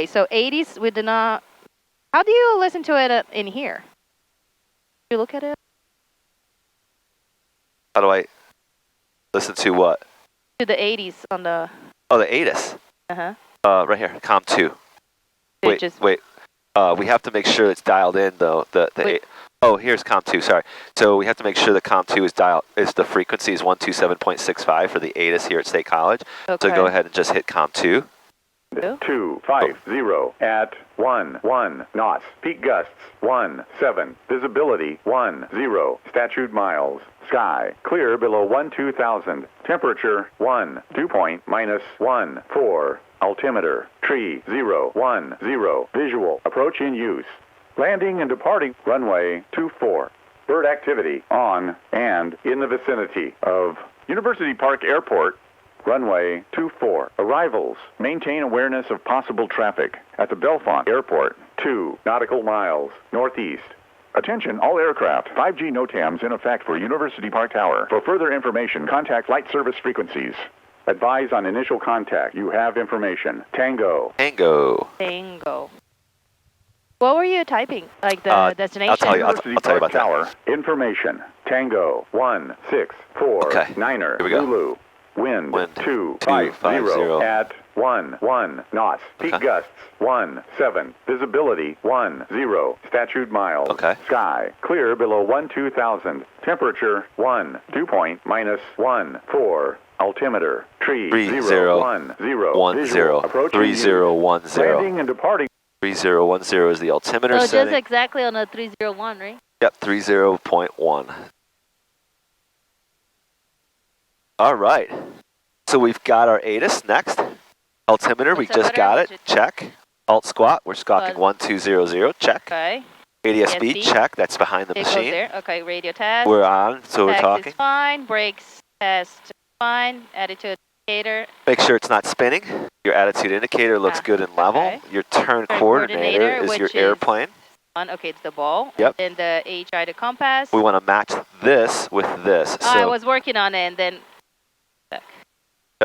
Okay, so 80s, we did not. How do you listen to it in here? Do you look at it? How do I listen to what? To the 80s on the. Oh, the ATIS. Right here, COM2. Wait. We have to make sure it's dialed in though. Oh, here's COM2. Sorry. So we have to make sure the COM2 is dialed. The frequency is 127.65 for the ATIS here at State College. Okay. So go ahead and just hit COM2. 250 at 11 knots. Peak gusts 17. Visibility 10. Statute miles. Sky clear below 12,000. Temperature 1. Dew point -1. Altimeter tree 010. Visual approach in use. Landing and departing runway 24. Bird activity on and in the vicinity of University Park Airport. Runway 24. Arrivals. Maintain awareness of possible traffic at the Bellefonte Airport. 2 nautical miles northeast. Attention all aircraft. 5G NOTAMs in effect for University Park Tower. For further information, contact flight service frequencies. Advise on initial contact. You have information. Tango. Tango. Tango. What were you typing? Like the destination? I'll tell you about Tower. that. Information. Tango 164 Okay. Niner. Here we go. Zulu. Wind 250 at 11 knots. Peak Okay. gusts 17. Visibility 10. Statute miles. Okay. Sky clear below 12,000. Temperature 1. Dew point -1. Altimeter tree 010. 3010. Approach 3010. Landing and departing. 3010 is the altimeter So setting. just exactly on the 301, right? Yep, 30.1. All right. So we've got our ATIS next. Altimeter, we just got it. Check. Alt squat, we're squawking 1200. Check. Okay. ADS-B, check. That's behind the It goes machine. there. Okay, radio test. We're on, so we're Text talking. is fine. Brakes test fine. Attitude indicator. Make sure it's not spinning. Your attitude indicator looks good and level. Okay. Your turn coordinator is your which airplane. Okay, it's the ball. Yep. And then the HI, the compass. We want to match this with this. Oh, I So was working on it and then.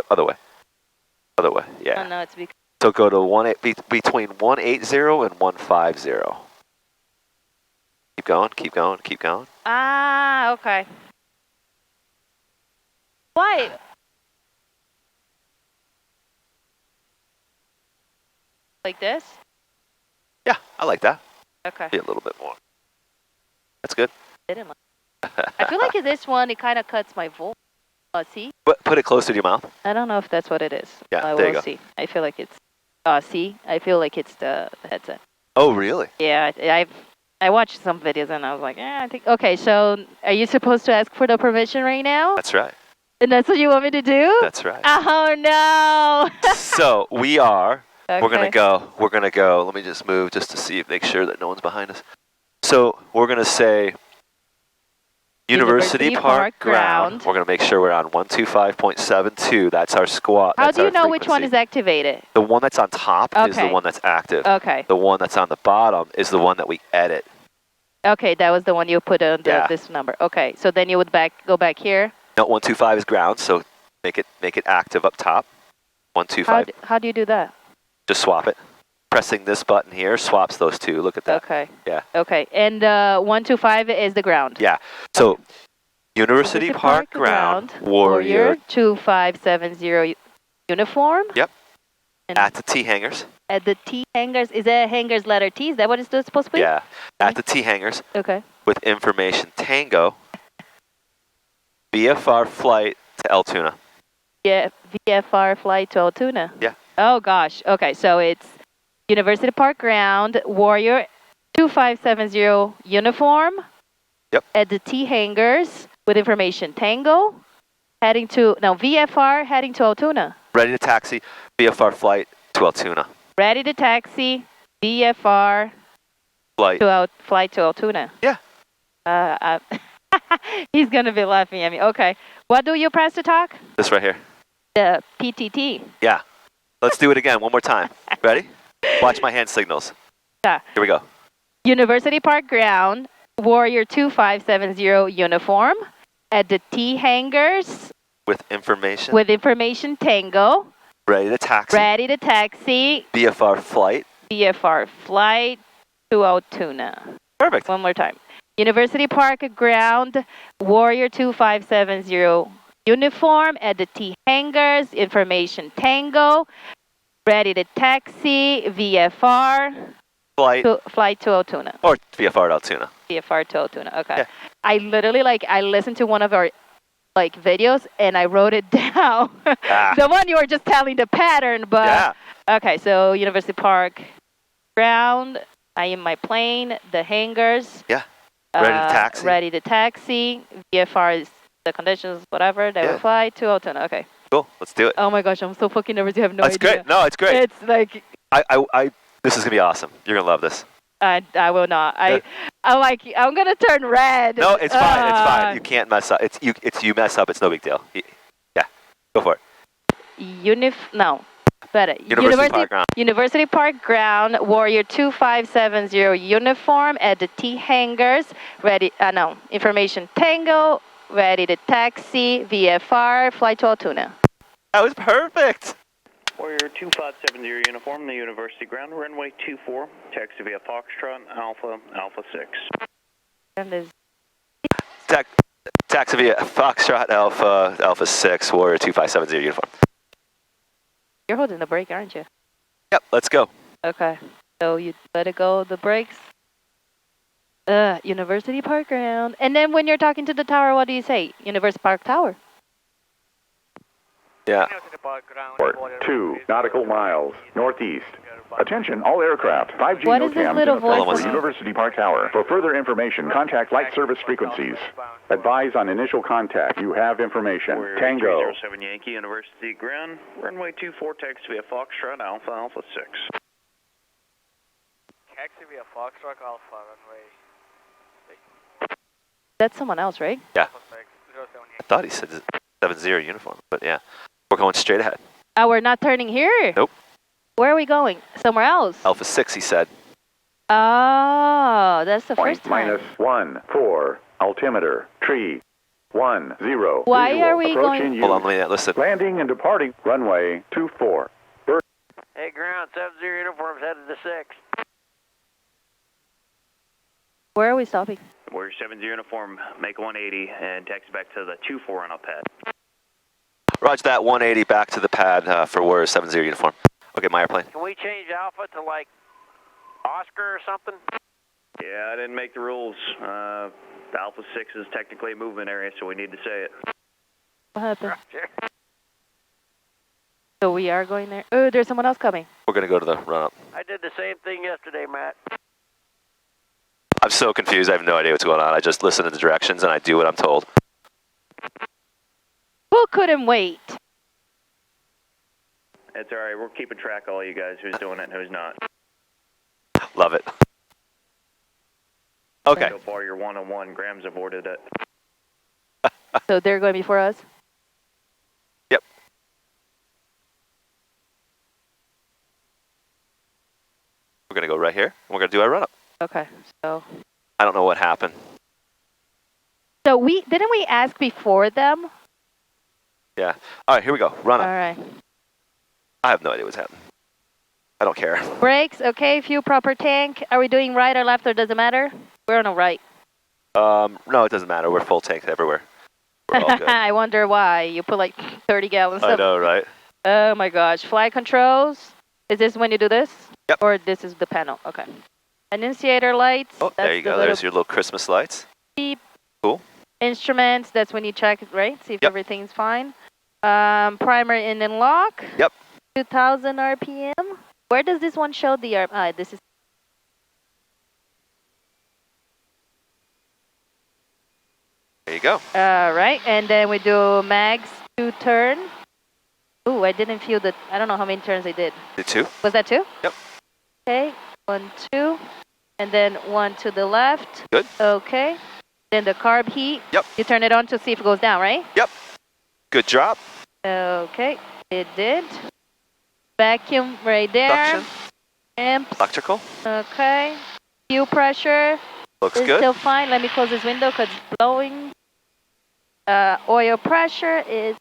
other way. Other way, yeah. Oh, no, it's because. So go to between 180 and 150. Keep going, keep going, keep going. Ah, okay. Why? Like this? Yeah, I like that. Okay. Be a little bit more. That's good. Didn't like. I feel like this one, it kind of cuts my voice. See? But put it closer to your mouth. I don't know if that's what it is. Yeah, there you go. See. I feel like it's. See? I feel like it's the headset. Oh, really? Yeah, I watched some videos and I was like, I think. Okay, so are you supposed to ask for the permission right now? That's right. And that's what you want me to do? That's right. Oh no! So we are. Okay. We're gonna go. Let me just move just to see, make sure that no one's behind us. So we're gonna say University Park Ground. We're gonna make sure we're on 125.72. That's our squat. How do you know which one is activated? The one that's on top is the one that's active. Okay. The one that's on the bottom is the one that we edit. Okay, that was the one you put on this number. Okay, so then you would go back here. No, 125 is ground, so make it active up top. 125. How do you do that? Just swap it. Pressing this button here swaps those two. Look at that. Okay. Yeah. Okay, and 125 is the ground. Yeah. So University Park Ground, Warrior 2570 uniform. Yep. And at the T hangars. At the T hangars, is that hangars letter T? Is that what it's supposed to be? Yeah. At the T hangars. Okay. With information Tango. VFR flight to Altoona. Yeah, VFR flight to Altoona. Yeah. Oh gosh. Okay, so it's University Park Ground, Warrior 2570 uniform. Yep. At the T hangars with information Tango, VFR heading to Altoona. Ready to taxi, VFR flight to Altoona. Ready to taxi, VFR flight to Altoona. Yeah. He's gonna be laughing at me. Okay. What do you press to talk? This right here. The PTT. Yeah. Let's do it again one more time. Ready? Watch my hand signals. Yeah. Here we go. University Park Ground, Warrior 2570 uniform at the T hangars. With information. With information Tango, Ready to taxi. Ready to taxi. VFR flight. VFR flight to Altoona. Perfect. One more time. University Park ground, Warrior 2570 uniform at the T hangars, information Tango, ready to taxi, VFR. Flight to Altoona. Or VFR to Altoona. VFR to Altoona, okay. Yeah. I literally, I listened to one of our, videos, and I wrote it down. The one you were just telling the pattern, but... Yeah. Okay, so University Park ground, I am my plane, the hangars. Yeah. Ready to taxi. Ready to taxi. VFR is the conditions, whatever. They will fly to Altoona. Okay. Cool. Let's do it. Oh my gosh, I'm so fucking nervous. You have no idea. That's great. No, it's great. It's like... This is gonna be awesome. You're gonna love this. I will not. I'm gonna turn red. No, it's fine. It's fine. You can't mess up. You mess up. It's no big deal. Yeah. Go for it. Better. University Park ground, Warrior 2570 uniform at the T hangars. Ready, information Tango, ready to taxi, VFR, flight to Altoona. That was perfect. Warrior 2570 uniform, the University ground, runway 24, taxi via Foxtrot, Alpha 6. And is Taxi via Foxtrot, Alpha 6, Warrior 2570 uniform. You're holding the brake, aren't you? Yep, let's go. Okay, so you let it go, the brakes. University Park ground. And then when you're talking to the tower, what do you say? University Park Tower. Yeah. 2 nautical miles northeast. Attention all aircraft. 5G what is this little voice? For University Park Tower. For further information, contact light service frequencies. Advise on initial contact. You have information. Tango. 307 Yankee, University ground, runway 24, taxi via Foxtrot, Alpha 6. Taxi via Foxtrot, Alpha, runway. That's someone else, right? Yeah. I thought he said 70 uniform, but yeah. We're going straight ahead. Oh, we're not turning here? Nope. Where are we going? Somewhere else? Alpha 6, he said. Oh, that's the first time. -14, altimeter, tree, 10. Why visual, are we going? Hold on, let me listen. Landing and departing, runway 24. Hey, ground, 70 uniforms headed to 6. Where are we stopping? Warrior 70 uniform, make 180 and taxi back to the 24 on a pad. Roger that, 180 back to the pad for Warrior 70 uniform. Okay, my airplane. Can we change Alpha to like Oscar or something? Yeah, I didn't make the rules. Alpha 6 is technically a movement area, so we need to say it. What happened? Sure. So we are going there. Oh, there's someone else coming. We're going to go to the run-up. I did the same thing yesterday, Matt. I'm so confused. I have no idea what's going on. I just listen to the directions and I do what I'm told. Who couldn't wait? It's all right. We're keeping track of all you guys, who's doing it and who's not. Love it. Okay. So far, you're 1-on-1. Graham's avoided it. So they're going before us? Yep. We're going to go right here. We're going to do our run-up. Okay, so... I don't know what happened. So didn't we ask before them? Yeah. All right, here we go. Run up. All right. I have no idea what's happening. I don't care. Brakes, okay. Fuel proper tank. Are we doing right or left or does it matter? We're on the right. No, it doesn't matter. We're full tank everywhere. We're all good. I wonder why. You put like 30 gallons. I know, right? Oh my gosh. Flight controls. Is this when you do this? Yep. Or this is the panel? Okay. Annunciator lights. Oh, there you go. There's your little Christmas lights. Beep. Cool. Instruments. That's when you check it, right? See if everything's fine. Primer in and lock. Yep. 2000 RPM. Where does this one show the this is. There you go. All right, and then we do mags 2 turn. Ooh, I didn't feel that. I don't know how many turns I did. Did 2? Was that 2? Yep. Okay, 1, 2, and then 1 to the left. Good. Okay. Then the carb heat. Yep. You turn it on to see if it goes down, right? Yep. Good drop. Okay, it did. Vacuum right there. Suction. Amps. Electrical. Okay. Fuel pressure. Looks is good. Still fine. Let me close this window because it's blowing. Oil pressure is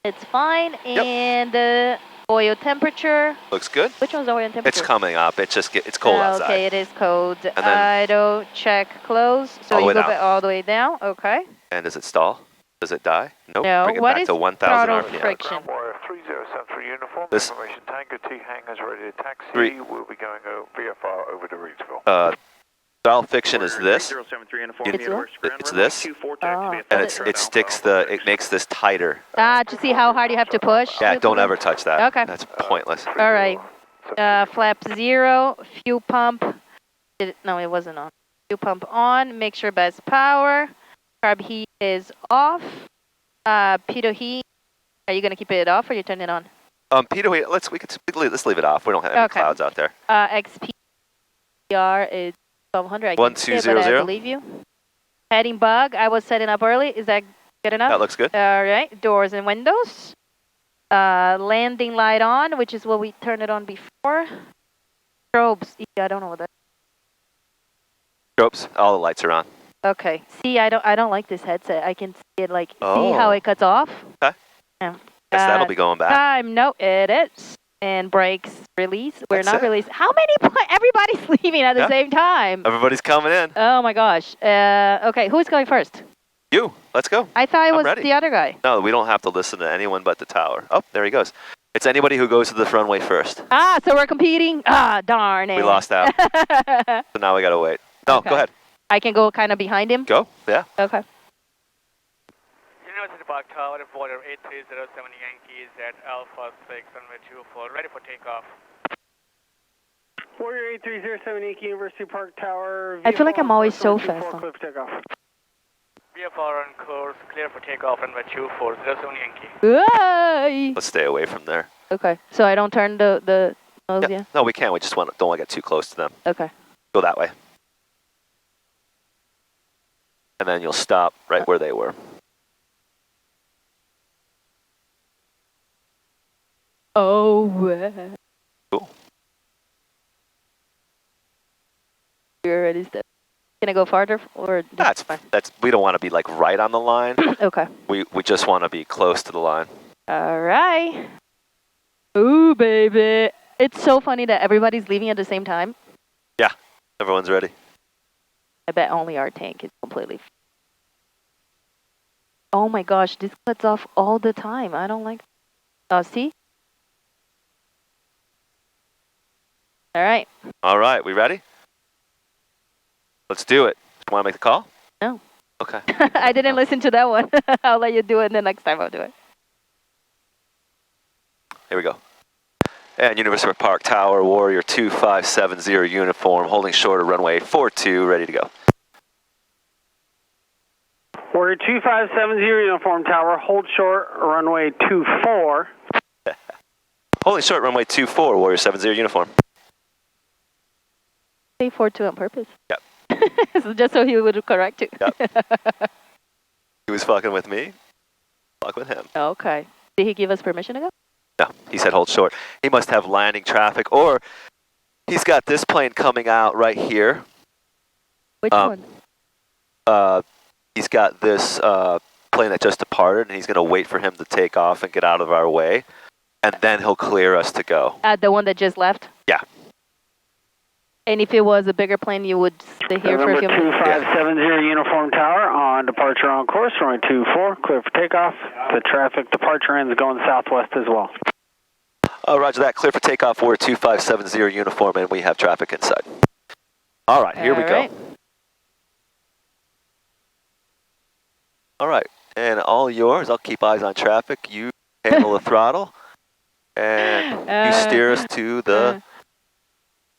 It's fine. Yep. And the oil temperature. Looks good. Which one's the oil temperature? It's coming up. It's cold outside. Okay, it is cold. And then Idle, check, close. So you go back all the way down. Okay. And does it stall? Does it die? Nope. No. Bring it What back is to 1,000 throttle RPM. friction? Runway 3073 uniform. This- Information Tango T hangars ready to taxi. Three. We'll be going VFR over to Reidsville. Throttle friction is this. 3073 uniform, It's University what? Ground, It's runway this. 24, taxi via And Foxtrot it sticks it makes this tighter. To see how hard you have to push? Yeah, don't ever touch that. Okay. That's pointless. All right. Flap 0, fuel pump. No, it wasn't on. Fuel pump on. Make sure best power. Carb heat is off. Pitot heat. Are you gonna keep it off or you turn it on? Peter, let's leave it off. We don't have any clouds out there. XPR is 1200. I can't see it, but 1200. I believe you. Heading bug. I was setting up early. Is that good enough? That looks good. All right. Doors and windows. Landing light on, which is what we turned it on before. Strobes. Yeah, I don't know what that. Strobes. All the lights are on. Okay. See, I don't like this headset. I can see it like see how it cuts off. Okay. Yeah. Guess that'll be going back. Time. No, it is. And brakes release. We're That's not it. released. How many? Everybody's leaving at the same time. Everybody's coming in. Oh my gosh. Okay, who's going first? You. Let's go. I thought it was ready. the other guy. No, we don't have to listen to anyone but the tower. Oh, there he goes. It's anybody who goes to the runway first. So we're competing? Darn it. We lost out. So now we gotta wait. No, Okay. go ahead. I can go kind of behind him? Go. Yeah. Okay. University Park Tower, border 8307 Yankees at Alpha 6 runway 24, ready for takeoff. Warrior 8307 Yankee University Park Tower. I feel like I'm always so VFR fast. clear for takeoff. VFR on course, clear for takeoff, runway 2407 Yankee. Yay! Let's stay away from there. Okay, so I don't turn the nose, yeah? No, we can't. We just don't want to get too close to them. Okay. Go that way. And then you'll stop right where they were. Oh. Cool. You're ready, Steph. Can I go farther or That's we don't want to be like right on the line. Okay. We just want to be close to the line. All right. Ooh, baby. It's so funny that everybody's leaving at the same time. Yeah, everyone's ready. I bet only our tank is completely. Oh my gosh, this cuts off all the time. I don't like. See? All right. All right, we ready? Let's do it. Want to make the call? No. Okay. I didn't listen to that one. I'll let you do it, and the next time I'll do it. Here we go. And University Park Tower, Warrior 2570 uniform, holding short of runway 42, ready to go. Warrior 2570 Uniform Tower, hold short, runway 24. Holding short, runway 24, Warrior 70 uniform. Say 42 on purpose. Yep. So just so he would correct you. Yep. He was fucking with me. Fuck with him. Okay. Did he give us permission to go? No, he said hold short. He must have landing traffic, or he's got this plane coming out right here. Which one? He's got this plane that just departed, and he's going to wait for him to take off and get out of our way, and then he'll clear us to go. The one that just left? Yeah. And if it was a bigger plane, you would stay here for a few minutes? 2570 Uniform Tower, on departure on course, runway 24, clear for takeoff. The traffic departure ends going southwest as well. Roger that. Clear for takeoff. We're 2570 uniform, and we have traffic inside. All right, here we go. All right, and all yours. I'll keep eyes on traffic. You handle the throttle, and you steer us to the...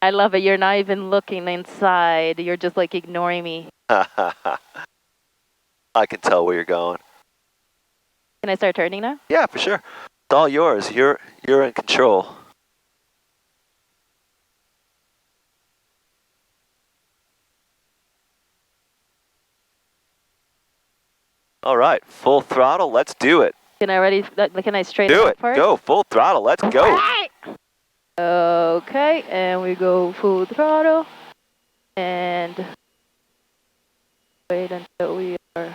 I love it. You're not even looking inside. You're just like ignoring me. I can tell where you're going. Can I start turning now? Yeah, for sure. It's all yours. You're in control. All right, full throttle. Let's do it. Can I straight Do up it. first? Go full throttle. Let's go. Okay, and we go full throttle. And wait until we are...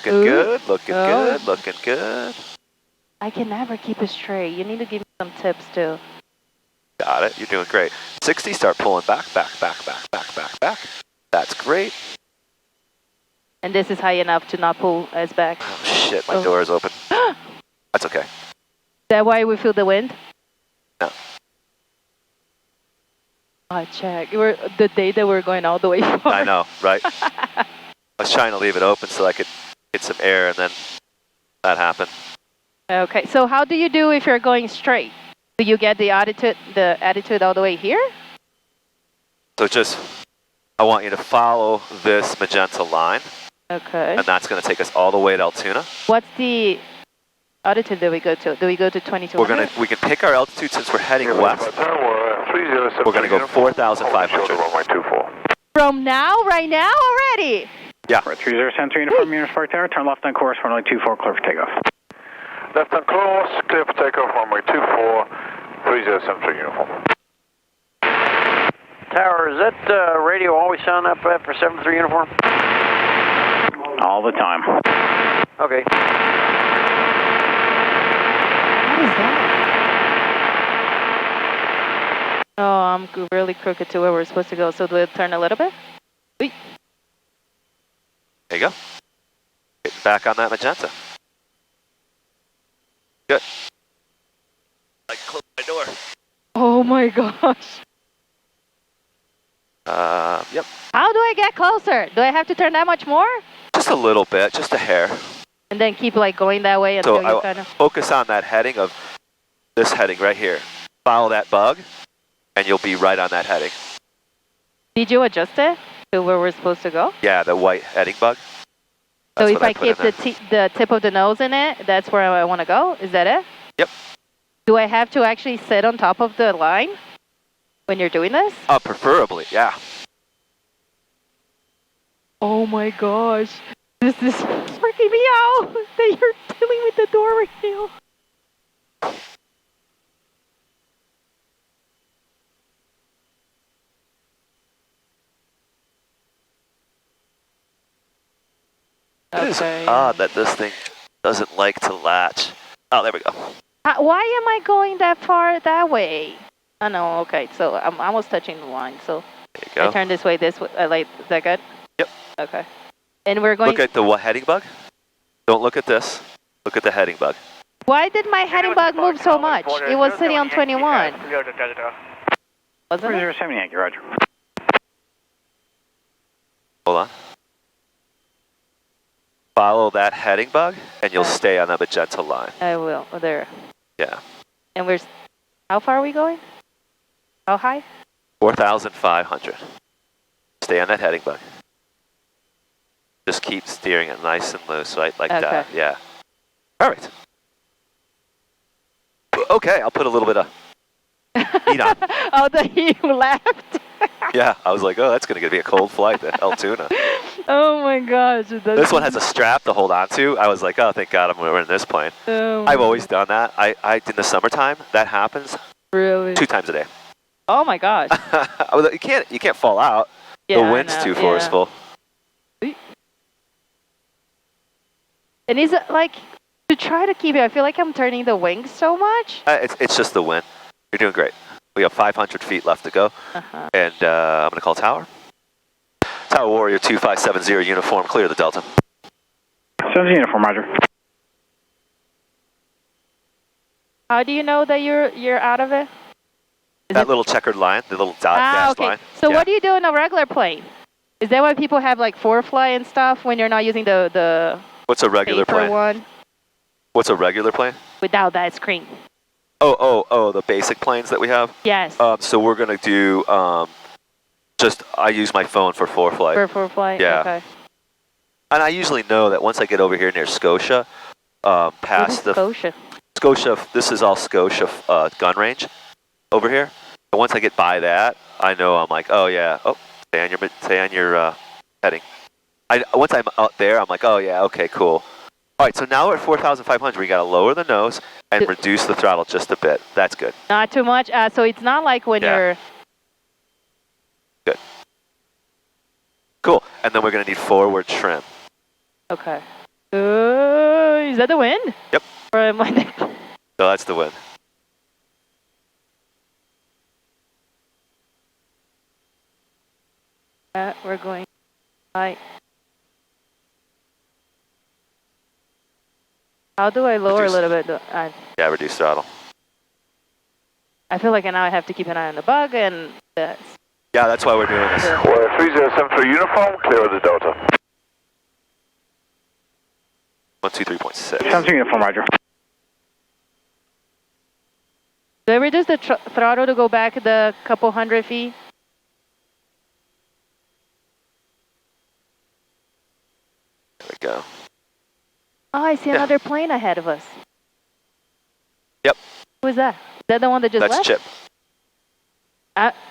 Looking good, looking good, looking good. I can never keep it straight. You need to give me some tips too. Got it, you're doing great. 60, start pulling back. That's great. And this is high enough to not pull us back. Oh shit, my door is open. That's okay. Is that why we feel the wind? No. Oh, check. We're the day that we're going all the way forward. I know, right? I was trying to leave it open so I could get some air, and then that happened. Okay, so how do you do if you're going straight? Do you get the attitude all the way here? So just, I want you to follow this magenta line. Okay. And that's going to take us all the way to Altoona. What's the altitude that we go to? Do we go to 2200? We can pick our altitude since we're heading west. We're going to go 4,500. From now, right now, already? Yeah. 3073 uniform, Unit Park Tower, turn left on course, runway 24, clear for takeoff. Left on course, clear for takeoff, runway 24, 3073 uniform. Tower, is that radio always sound up for 73 uniform? All the time. Okay. What is that? Oh, I'm really crooked to where we're supposed to go. So do we turn a little bit? Wait. There you go. Getting back on that magenta. Good. I close my door. Oh my gosh. Yep. How do I get closer? Do I have to turn that much more? Just a little bit, just a hair. And then keep like going that way until you kind of... Focus on that heading of this heading right here. Follow that bug, and you'll be right on that heading. Did you adjust it to where we're supposed to go? Yeah, the white heading bug. So if I keep the tip of the nose in it, that's where I want to go? Is that it? Yep. Do I have to actually sit on top of the line when you're doing this? Preferably, yeah. Oh my gosh. This is freaking me out that you're dealing with the door right now. It is odd that this thing doesn't like to latch. Oh, there we go. Why am I going that far that way? Oh no, okay, so I'm almost touching the line, so there you go. I turn this way, is that good? Yep. Okay. And we're going... Look at the heading bug. Don't look at this. Look at the heading bug. Why did my heading bug move so much? It was sitting on 21. Wasn't it? 3070 Yankee, roger. Hold on. Follow that heading bug, and you'll stay on that magenta line. I will. Oh, there. Yeah. And we're... How far are we going? How high? 4,500. Stay on that heading bug. Just keep steering it nice and loose, right? Like that. Yeah. Perfect. Okay, I'll put a little bit of heat on. Oh, the heat left. Yeah, I was like, oh, that's going to be a cold flight to Altoona. Oh my gosh. This one has a strap to hold on to. I was like, oh, thank God we're in this plane. Oh I've always done that. I in the summertime, that happens. Really? 2 times a day. Oh my gosh. You can't fall out. Yeah, the wind's too forceful. And is it like, to try to keep it, I feel like I'm turning the wings so much. It's just the wind. You're doing great. We have 500 feet left to go. And I'm going to call tower. Tower Warrior 2570 uniform, clear the Delta. 70 uniform, roger. How do you know that you're out of it? That little checkered line, the little dot dash line. So what do you do in a regular plane? Is that why people have like fly and stuff when you're not using the What's a regular plane? One? What's a regular plane? Without that screen. Oh, the basic planes that we have? Yes. So we're going to do, I use my phone for flight. For flight? Yeah. Okay. And I usually know that once I get over here near Scotia, past the... Scotia, this is all Scotia gun range over here. And once I get by that, I know I'm like, oh yeah, stay on your heading. Once I'm out there, I'm like, oh yeah, okay, cool. All right, so now we're at 4,500. We got to lower the nose and reduce the throttle just a bit. That's good. Not too much. So it's not like when you're... Good. Cool. And then we're going to need forward trim. Okay. Is that the wind? Yep. Or am I? No, that's the wind. We're going right. How do I lower Reduce. a little bit? Yeah, reduce throttle. I feel like now I have to keep an eye on the bug and the. Yeah, that's why we're doing this. We're 3073 uniform, clear of the Delta. 123.6. 17 uniform, roger. Do I reduce the throttle to go back the couple 100 feet? There we go. Oh, I see another plane ahead of us. Yep. Who is that? Is that the one that just That's left? Chip.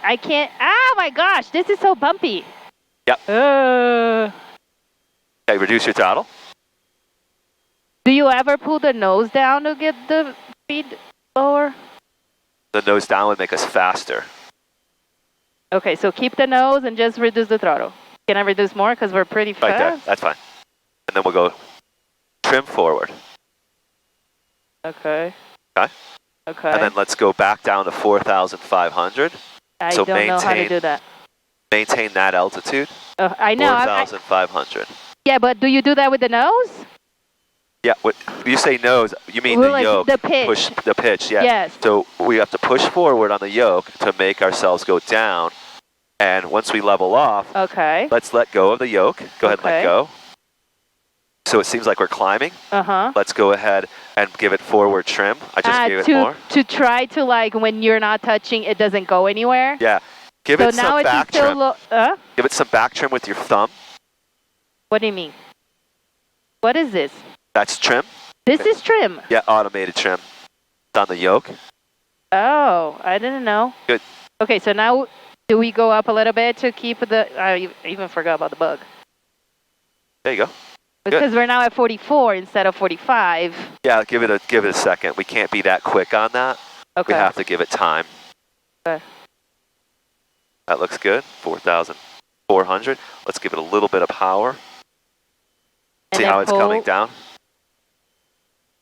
I can't. Oh my gosh, this is so bumpy. Yep. Uh, Okay, reduce your throttle. do you ever pull the nose down to get the speed lower? The nose down would make us faster. Okay, so keep the nose and just reduce the throttle. Can I reduce more because we're pretty Right there. fast? That's fine. And then we'll go trim forward. Okay. Okay. Okay. And then let's go back down to 4,500. I so don't know how to do that. Maintain that altitude. I know. 4,500. Yeah, but do you do that with the nose? Yeah, what you say nose, you mean Well, the like yoke. the pitch. Push the pitch, yeah. Yes. So we have to push forward on the yoke to make ourselves go down. And once we level off, Okay. let's let go of the yoke. Go ahead and let Okay. go. So it seems like we're climbing. Uh-huh. Let's go ahead and give it forward trim. I just gave it more. To try to, like, when you're not touching, it doesn't go anywhere? Yeah. Give So it now some it's back still trim. Give it some back trim with your thumb. What do you mean? What is this? That's trim. This is trim. Yeah, automated trim. It's on the yoke. Oh, I didn't know. Good. Okay, so now do we go up a little bit to keep the... I even forgot about the bug. There you go. Because we're now at 44 instead of 45. Yeah, give it a second. We can't be that quick on that. Okay. We have to give it time. Okay. That looks good. 4,400. Let's give it a little bit of power. And See then how it's coming down?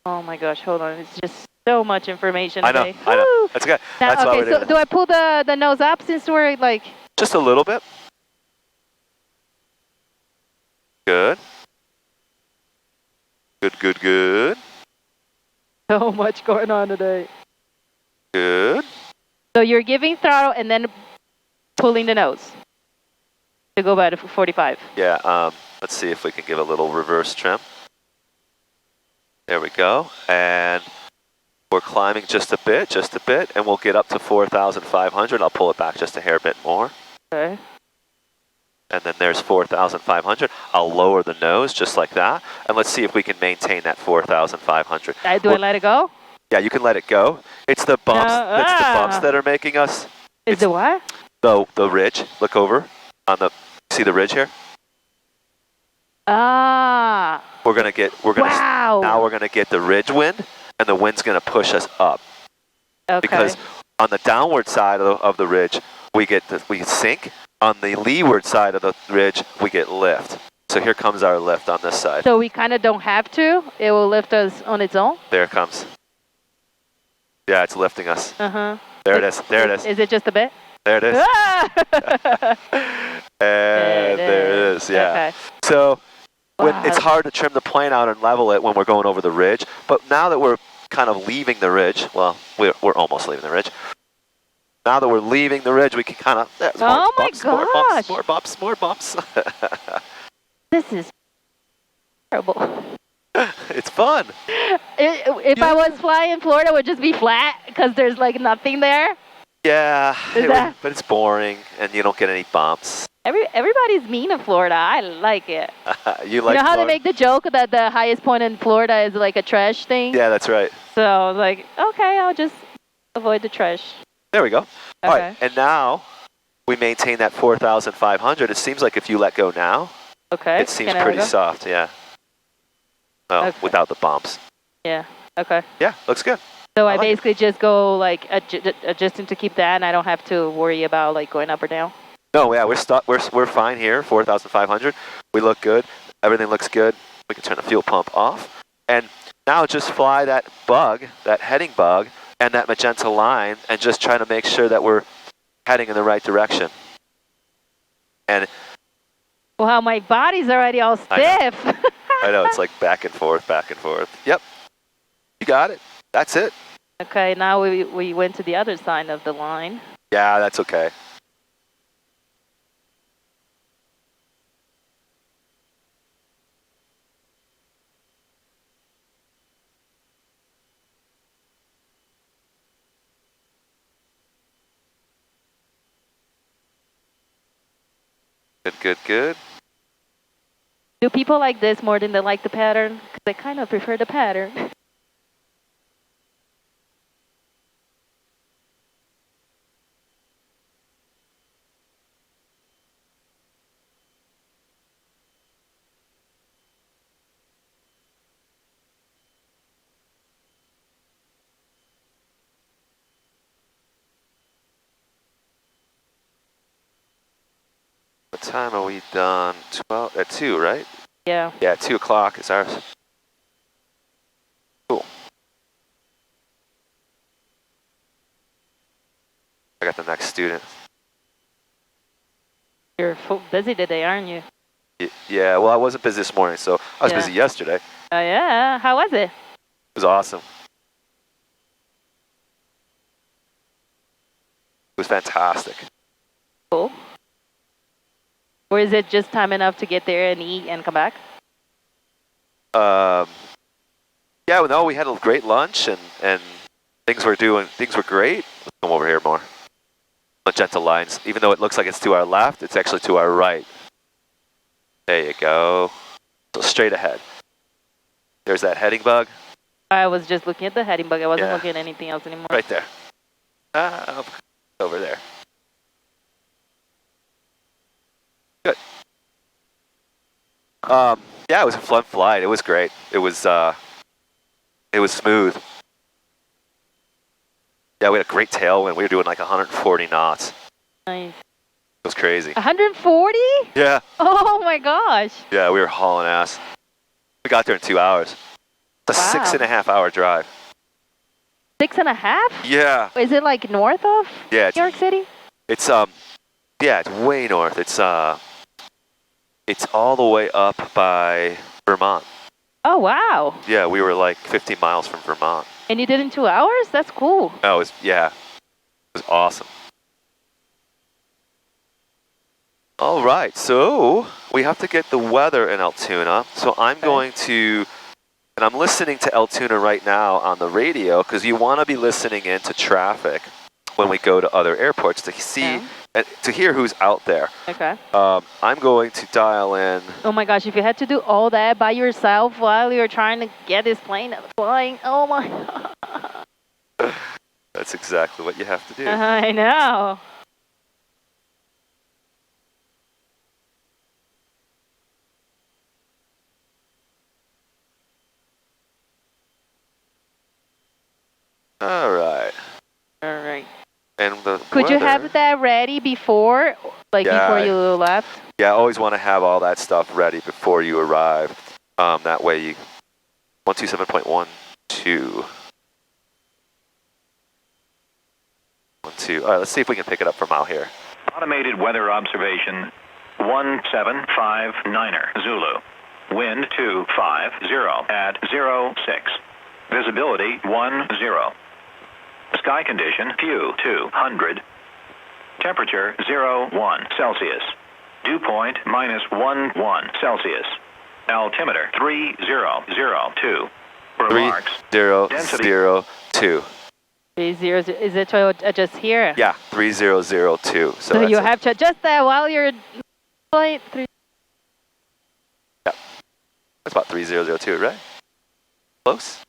Oh my gosh, hold on. It's just so much information I know, today. I know. Woo! That's good. Now, That's why okay, we're so doing it. do I pull the nose up since we're like... Just a little bit. Good. Good, good, good. So much going on today. Good. So you're giving throttle and then pulling the nose to go by to 45. Yeah, let's see if we can give a little reverse trim. There we go. And we're climbing just a bit, and we'll get up to 4,500. I'll pull it back just a hair bit more. Okay. And then there's 4,500. I'll lower the nose just like that. And let's see if we can maintain that 4,500. Do I let it go? Yeah, you can let it go. It's the bumps. It's the bumps that are making us. Is the what? The ridge. Look over on the. See the ridge here? Ah. Wow. Now we're gonna get the ridge wind, and the wind's gonna push us up. Okay. Because on the downward side of the ridge, we sink. On the leeward side of the ridge, we get lift. So here comes our lift on this side. So we kind of don't have to. It will lift us on its own. There it comes. Yeah, it's lifting us. Uh-huh. There it is. There it is. Is it just a bit? There it is. Ah! And there it is. Yeah. Okay. So Wow. it's hard to trim the plane out and level it when we're going over the ridge. But now that we're kind of leaving the ridge, well, we're almost leaving the ridge. Now that we're leaving the ridge, we can kind of... Oh my gosh. More bumps, more bumps. This is terrible. It's fun. If I was flying in Florida, it would just be flat because there's like nothing there. Yeah, but it's boring and you don't get any bumps. Everybody's mean in Florida. I like it. You like how Florida? they make the joke that the highest point in Florida is like a trash thing? Yeah, that's right. So I was like, okay, I'll just avoid the trash. There we go. Okay. All right, and now we maintain that 4,500. It seems like if you let go now, okay. it seems pretty soft, yeah. Oh, Okay. without the bumps. Yeah, okay. Yeah, looks good. So I basically just go like adjusting to keep that and I don't have to worry about like going up or down? No, yeah, we're fine here, 4,500. We look good. Everything looks good. We can turn the fuel pump off. And now just fly that bug, that heading bug, and that magenta line, and just try to make sure that we're heading in the right direction. And wow, my body's already all stiff. I know, it's like back and forth, back and forth. Yep, you got it. That's it. Okay, now we went to the other side of the line. Yeah, that's okay. Good, good, good. Do people like this more than they like the pattern? Because I kind of prefer the pattern. What time are we done? 12 at 2, right? Yeah. Yeah, 2 o'clock is ours. Cool. I got the next student. You're busy today, aren't you? Yeah, well, I wasn't busy this morning, so I was busy yesterday. Oh, yeah. How was it? It was awesome. It was fantastic. Cool. Or is it just time enough to get there and eat and come back? Yeah, well, no, we had a great lunch and things were great. Let's come over here more. Magenta lines. Even though it looks like it's to our left, it's actually to our right. There you go. So straight ahead. There's that heading bug. I was just looking at the heading bug. I wasn't looking at anything else anymore. Right there. Over there. Good. Yeah, it was a fun flight. It was great. It was smooth. Yeah, we had a great tailwind. We were doing like 140 knots. Nice. It was crazy. 140? Yeah. Oh my gosh. Yeah, we were hauling ass. We got there in 2 hours. It's a 6.5 hour drive. 6.5? Yeah. Is it like north of New York City? It's yeah, it's way north. It's all the way up by Vermont. Oh wow. Yeah, we were like 50 miles from Vermont. And you did it in 2 hours? That's cool. Oh, it was awesome. All right, so we have to get the weather in Altoona. So I'm going to, and I'm listening to Altoona right now on the radio because you want to be listening into traffic when we go to other airports to see and to hear who's out there. Okay. I'm going to dial in. Oh my gosh, if you had to do all that by yourself while you're trying to get this plane flying, oh my God. That's exactly what you have to do. I know. All right. All right. And the Could you have that ready before, before you left? Yeah, I always want to have all that stuff ready before you arrive. That way you, 127.12. 12. All right, let's see if we can pick it up from out here. Automated weather observation 1759er Zulu. Wind 250 at 06. Visibility 10. Sky condition few 200. Temperature 01 Celsius. Dew point -11 Celsius. Altimeter 3002. Remarks. 3002. 30, is it to adjust here? Yeah, 3002. So you have to adjust that while you're flight 3. Yeah, that's about 3002, right? Close.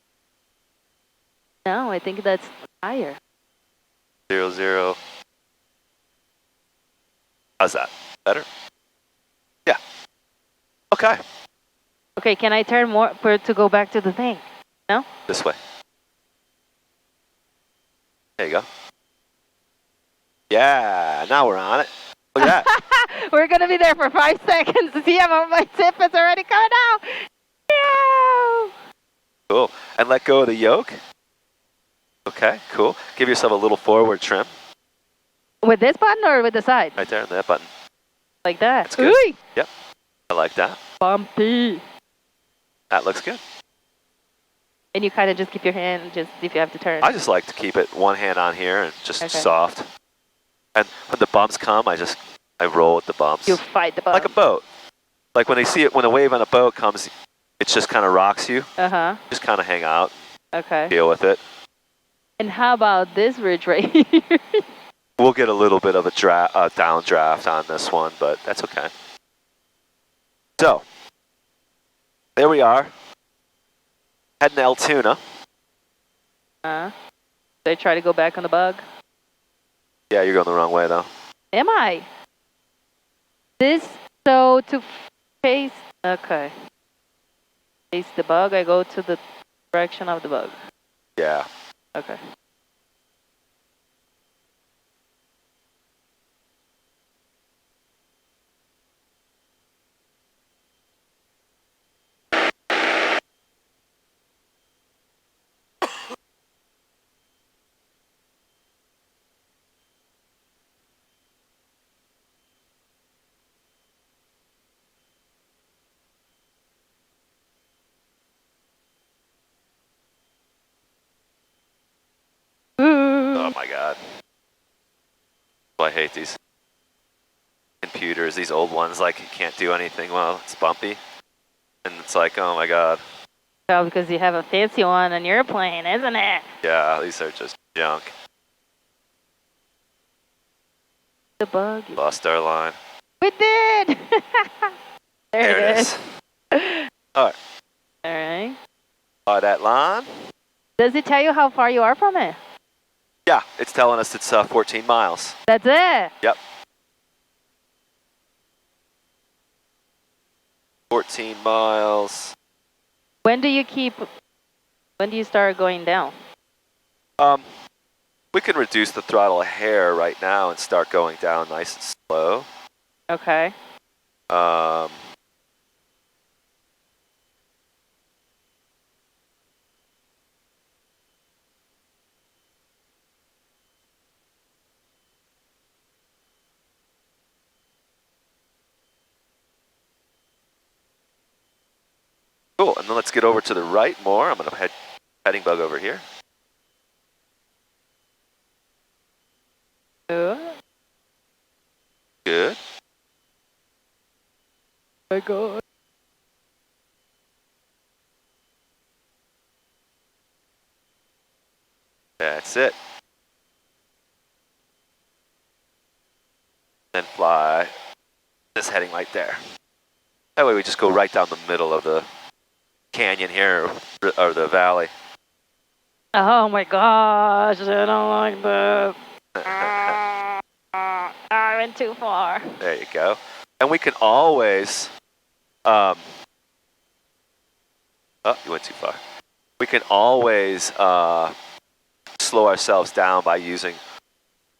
No, I think that's higher. 00. How's that? Better? Yeah. Okay. Okay, can I turn more to go back to the thing? No? This way. There you go. Yeah, now we're on it. Look at that. We're going to be there for 5 seconds. See, my tip is already coming out. Cool. And let go of the yoke. Okay, cool. Give yourself a little forward trim. With this button or with the side? Right there on that button. Like that. That's good. Ooh. Yep. I like that. Bumpy. That looks good. And you kind of just keep your hand, just if you have to turn. I just like to keep it one hand on here and just Okay. soft. And when the bumps come, I roll with the bumps. You fight the bump. Like a boat. Like when they see it, when a wave on a boat comes, it just kind of rocks you. Uh-huh. Just kind of hang out, Okay. deal with it. And how about this ridge right here? We'll get a little bit of a downdraft on this one, but that's okay. So, there we are. Heading to Altoona. They try to go back on the bug. Yeah, you're going the wrong way though. Am I? So to chase, okay. Chase the bug, I go to the direction of the bug. Yeah. Okay. Oh my god. Well, I hate these computers, these old ones, like you can't do anything well, it's bumpy. And it's like, oh my god. Oh, because you have a fancy one on your plane, isn't it? Yeah, these are just junk. The bug. Lost our line. We did! there it is. Alright. Alright. That line. Does it tell you how far you are from it? Yeah, it's telling us it's 14 miles. That's it? Yep. 14 miles. When do you start going down? We can reduce the throttle a hair right now and start going down nice and slow. Okay. Cool, and then let's get over to the right more. I'm going to heading bug over here. Good. Oh my god. That's it. Then fly this heading right there. That way we just go right down the middle of the canyon here, or the valley. Oh my gosh, I don't like this. I went too far. There you go. And we can always, oh, you went too far. We can always slow ourselves down by using,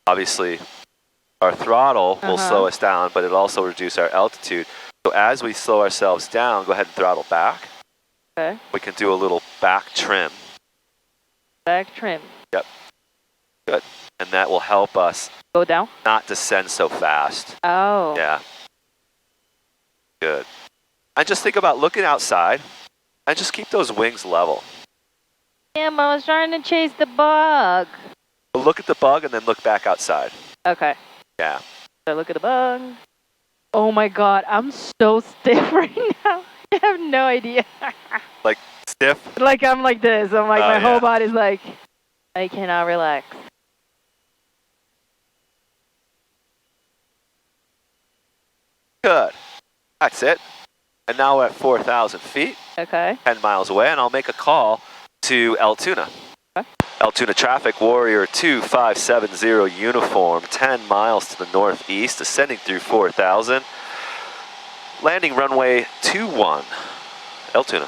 obviously, our throttle will slow us down, but it'll also reduce our altitude. So as we slow ourselves down, go ahead and throttle back. Okay. We can do a little back trim. Back trim. Yep. Good. And that will help us Go down? not descend so fast. Oh. Yeah. Good. And just think about looking outside and just keep those wings level. Yeah, but I was trying to chase the bug. Look at the bug and then look back outside. Okay. Yeah. So look at the bug. Oh my god, I'm so stiff right now. I have no idea. Like stiff? Like I'm like this. I'm like, my whole yeah. body's like, I cannot relax. Good. That's it. And now we're at 4,000 feet. Okay. 10 miles away, and I'll make a call to Altoona. Okay. Altoona traffic, Warrior 2570 uniform, 10 miles to the northeast, ascending through 4,000. Landing runway 21. Altoona.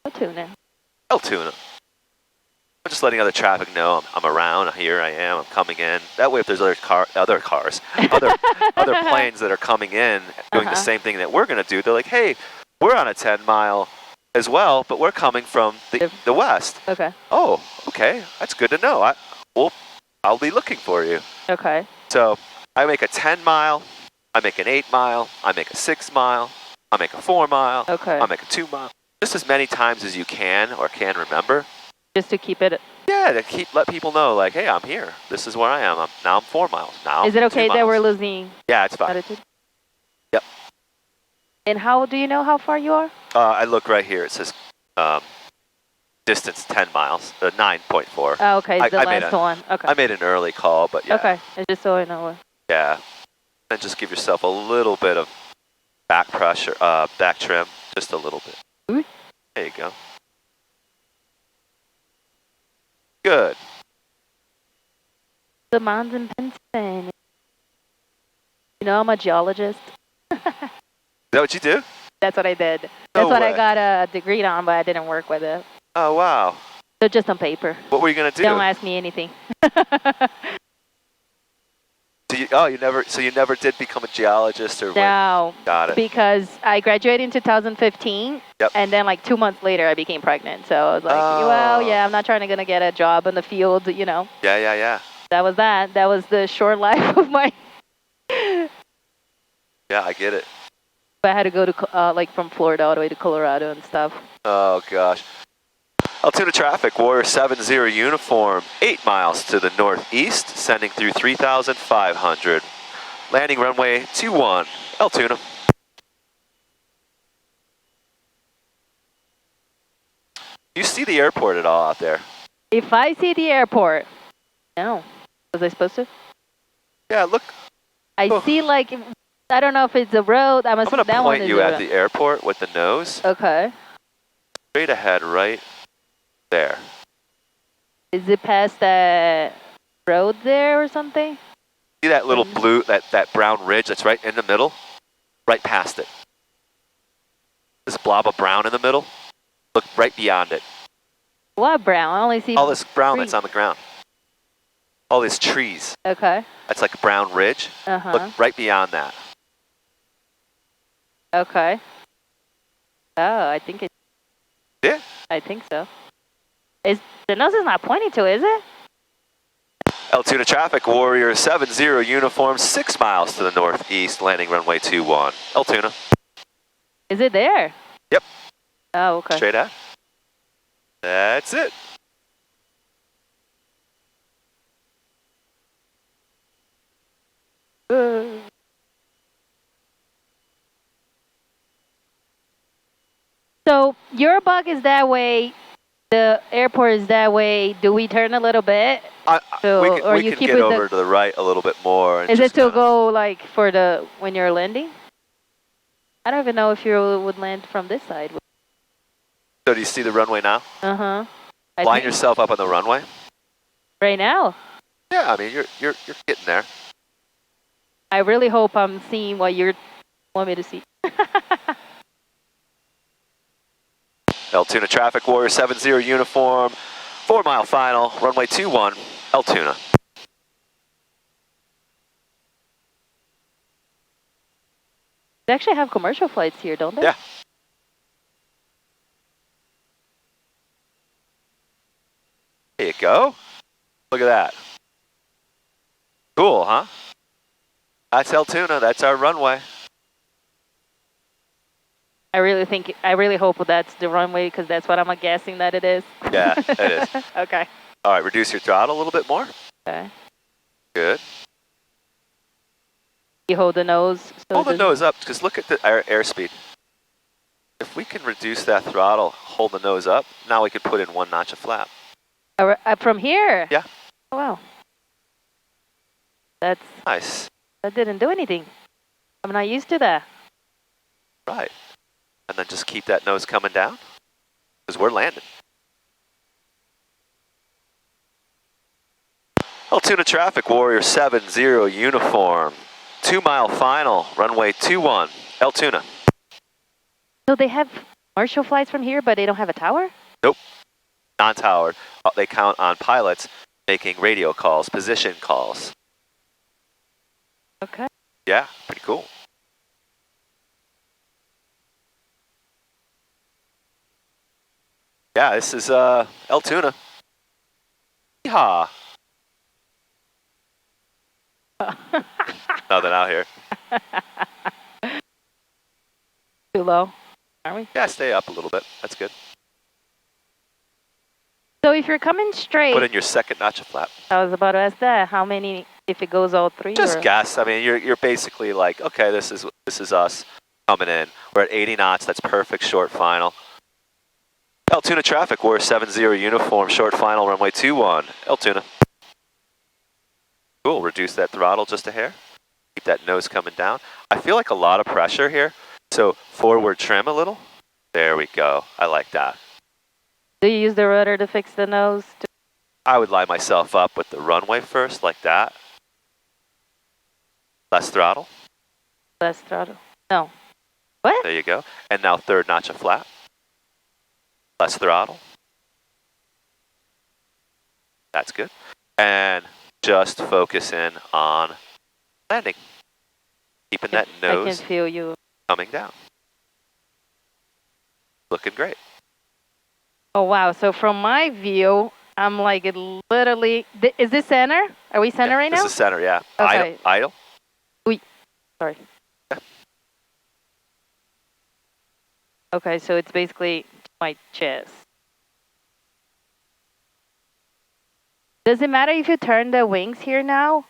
Altoona. Altoona. I'm just letting other traffic know I'm around. Here I am. I'm coming in. That way, if there's other planes that are coming in doing the same thing that we're going to do, they're like, hey, we're on a 10-mile as well, but we're coming from the west. Okay. Oh, okay. That's good to know. I'll be looking for you. Okay. So I make a 10 mile, I make an 8 mile, I make a 6 mile, I make a 4 mile, Okay. I make a 2 mile. Just as many times as you can or can remember. Just to keep it. Yeah, to let people know, like, hey, I'm here. This is where I am. Now I'm 4 miles. Now Is it okay 2 that miles. we're losing Yeah, it's fine. altitude? Yep. And how do you know how far you are? I look right here. It says distance 10 miles, 9.4. Oh, okay, it's the I made last one. Okay. I made an early call, but yeah. Okay, it's just so I know. Yeah. And just give yourself a little bit of back pressure, back trim, just a little bit. Ooh. There you go. Good. The mounds in Pennsylvania. You know, I'm a geologist. Is that what you do? That's what I did. No That's what way. I got a degree on, but I didn't work with it. Oh, wow. So just on paper. What were you going to do? Don't ask me anything. So you never did become a geologist or what? No, Got it. because I graduated in 2015, Yep. and then like 2 months later I became pregnant. So I was like, Oh. well, yeah, I'm not trying to get a job in the field, you know. Yeah. That was that. That was the short life of my. Yeah, I get it. I had to go to like from Florida all the way to Colorado and stuff. Oh, gosh. Altoona traffic, Warrior 70 uniform, 8 miles to the northeast, sending through 3,500. Landing runway 21, Altoona. Do you see the airport at all out there? If I see the airport, no. Was I supposed to? Yeah, look. I see like, I don't know if it's a road. I'm going to that one point is you a at road. the airport with the nose. Okay. Straight ahead, right there. Is it past that road there or something? See that little blue, that brown ridge that's right in the middle? Right past it. This blob of brown in the middle? Look right beyond it. What brown? I only see All this brown trees. that's on the ground. All these trees. Okay. That's like a brown ridge. Uh-huh. Look right beyond that. Okay. Oh, I think it. Yeah. I think so. The nose is not pointing to, is it? Altoona traffic, Warrior 70 uniform, 6 miles to the northeast, landing runway 21. Altoona. Is it there? Yep. Oh, okay. Straight ahead. That's it. So your bug is that way. The airport is that way. Do we turn a little bit? We can get over to the right a little bit more. Is it to go like for the when you're landing? I don't even know if you would land from this side. So do you see the runway now? Uh-huh. Line yourself up on the runway. Right now? Yeah, I mean you're getting there. I really hope I'm seeing what you want me to see. Altoona traffic, Warrior 70 uniform, 4 mile final, runway 21, Altoona. They actually have commercial flights here, don't they? Yeah. There you go. Look at that. Cool, huh? That's Altoona. That's our runway. I really hope that's the runway because that's what I'm guessing that it is. Yeah, it is. Okay. All right, reduce your throttle a little bit more. Okay. Good. You hold the nose. So hold the nose up because look at the airspeed. If we can reduce that throttle, hold the nose up, now we could put in 1 notch of flap. From here? Yeah. Oh, wow. That's nice. That didn't do anything. I'm not used to that. Right. And then just keep that nose coming down because we're landing. Altoona traffic, Warrior 70 uniform, 2 mile final, runway 21, Altoona. So they have commercial flights from here, but they don't have a tower? Nope. Non-towered. They count on pilots making radio calls, position calls. Okay. Yeah, pretty cool. Yeah, this is El Tuna. Yeehaw. Nothing out here. Too low, are we? Yeah, stay up a little bit. That's good. So if you're coming straight, Put in your second notch of flap. I was about to ask that. How many, if it goes all three? Just or? guess. I mean, you're basically like, okay, this is us coming in. We're at 80 knots. That's perfect. Short final. El Tuna traffic. We're 70 uniform. Short final. Runway 21. El Tuna. Cool. Reduce that throttle just a hair. Keep that nose coming down. I feel like a lot of pressure here. So forward trim a little. There we go. I like that. Do you use the rudder to fix the nose? I would line myself up with the runway first, like that. Less throttle. Less throttle. No. What? There you go. And now third notch of flap. Less throttle. That's good. And just focus in on landing. Keeping that I nose can feel you. coming down. Looking great. Oh, wow. So from my view, I'm like it literally. Is this center? Are we center right now? This is center, yeah. Okay. Idle. Sorry. Okay, so it's basically my chest. Does it matter if you turn the wings here now?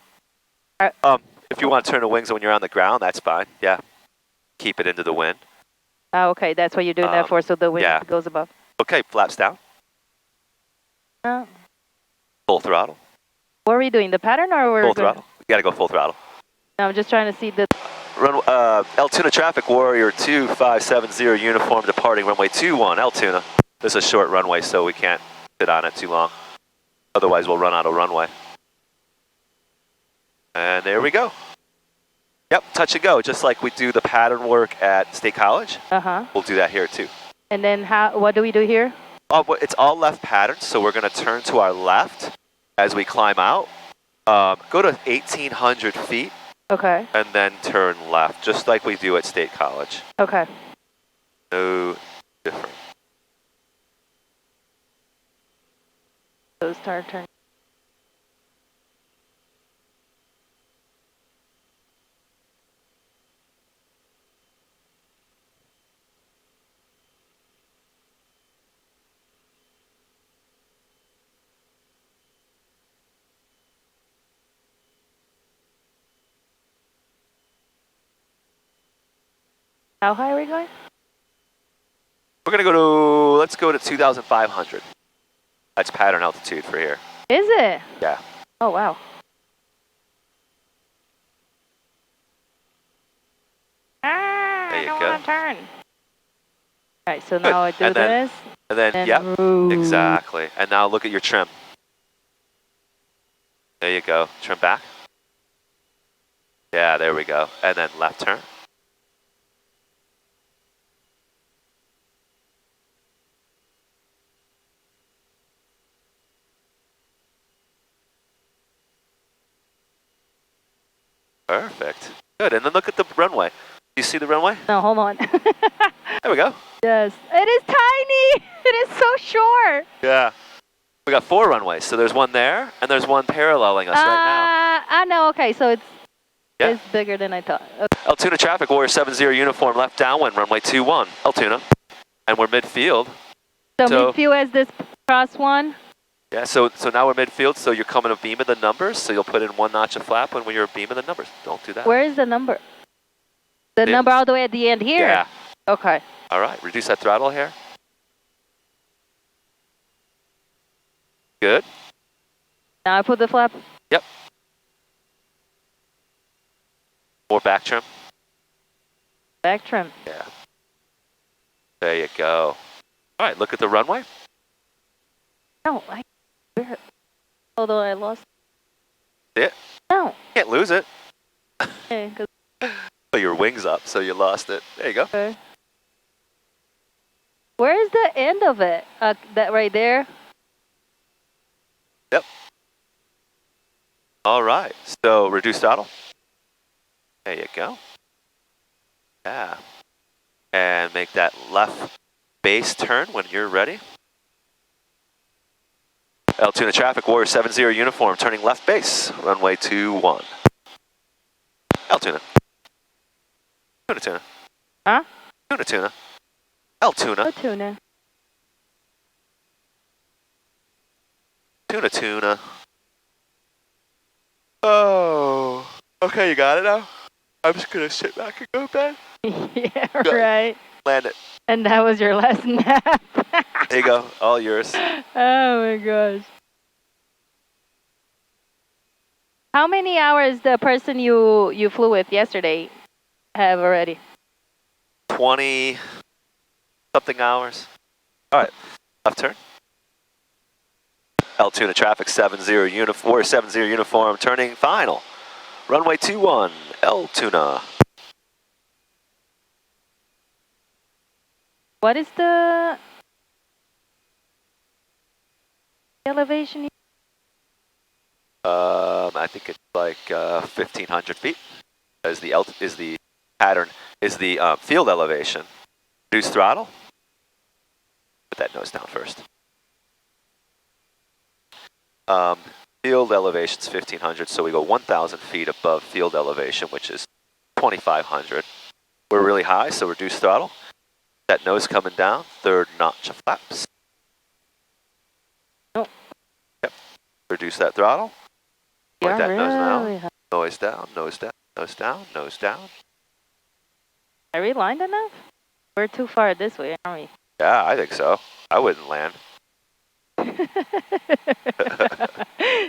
If you want to turn the wings when you're on the ground, that's fine. Yeah. Keep it into the wind. Oh, okay, that's what you're doing that for, so the wing yeah. goes above. Okay, flaps down. Full throttle. What are we doing? The pattern or we're full throttle? You got to go full throttle. No, I'm just trying to see the. Run, El Tuna traffic, Warrior 2570 uniform departing runway 21, El Tuna. This is a short runway, so we can't sit on it too long. Otherwise, we'll run out of runway. And there we go. Yep, touch and go, just like we do the pattern work at State College. Uh-huh. We'll do that here too. And then what do we do here? It's all left patterns, so we're going to turn to our left as we climb out. Go to 1,800 feet. Okay. And then turn left, just like we do at State College. Okay. No different. So start turning. How high are we going? We're going to go to, let's go to 2,500. That's pattern altitude for here. Is it? Yeah. Oh, wow. There you I don't go. want to turn. All right, so now I do and then, this. And then, yep, exactly. And now look at your trim. There you go. Trim back. Yeah, there we go. And then left turn. Perfect. Good. And then look at the runway. Do you see the runway? No, hold on. There we go. Yes. It is tiny. It is so short. Yeah. We got 4 runways. So there's one there, and there's one paralleling us right now. I know. Okay, so it's bigger than I thought. Okay. El Tuna traffic, Warrior 70 uniform, left downwind, runway 21, El Tuna. And we're midfield. So midfield is this cross one? Yeah, so now we're midfield, so you're coming a beam of the numbers, so you'll put in 1 notch of flap when you're a beam of the numbers. Don't do that. Where is the number? The number all the way at the end here? Yeah. Okay. All right, reduce that throttle here. Good. Now I put the flap? Yep. More back trim. Back trim. Yeah. There you go. All right, look at the runway. No, although I lost it. No. Can't lose it. Okay, Put your wings up, so you lost it. There you go. Okay. Where is the end of it? That right there? Yep. All right, so reduce throttle. There you go. Yeah. And make that left base turn when you're ready. Altoona traffic, Warrior 70 uniform, turning left base, runway 21. Altoona. Tuna. Huh? Tuna. Altoona. Tuna. Tuna. Oh. Okay, you got it now? I'm just gonna sit back and go to bed. Yeah, Good. right. Land it. And that was your last nap. There you go, all yours. Oh my gosh. How many hours the person you flew with yesterday have already? 20 something hours. All right, left turn. Altoona traffic 70 uniform, 70 uniform, turning final. Runway 21, Altoona. What is the elevation? I think it's like 1,500 feet. Is the pattern, is the field elevation. Reduce throttle. Put that nose down first. Field elevation's 1,500, so we go 1,000 feet above field elevation, which is 2,500. We're really high, so reduce throttle. That nose coming down, third notch of flaps. Oh. Yep. Reduce that throttle. Point that nose really down. Nose down, nose down, nose down, nose down. Are we lined enough? We're too far this way, aren't we? Yeah, I think so. I wouldn't land.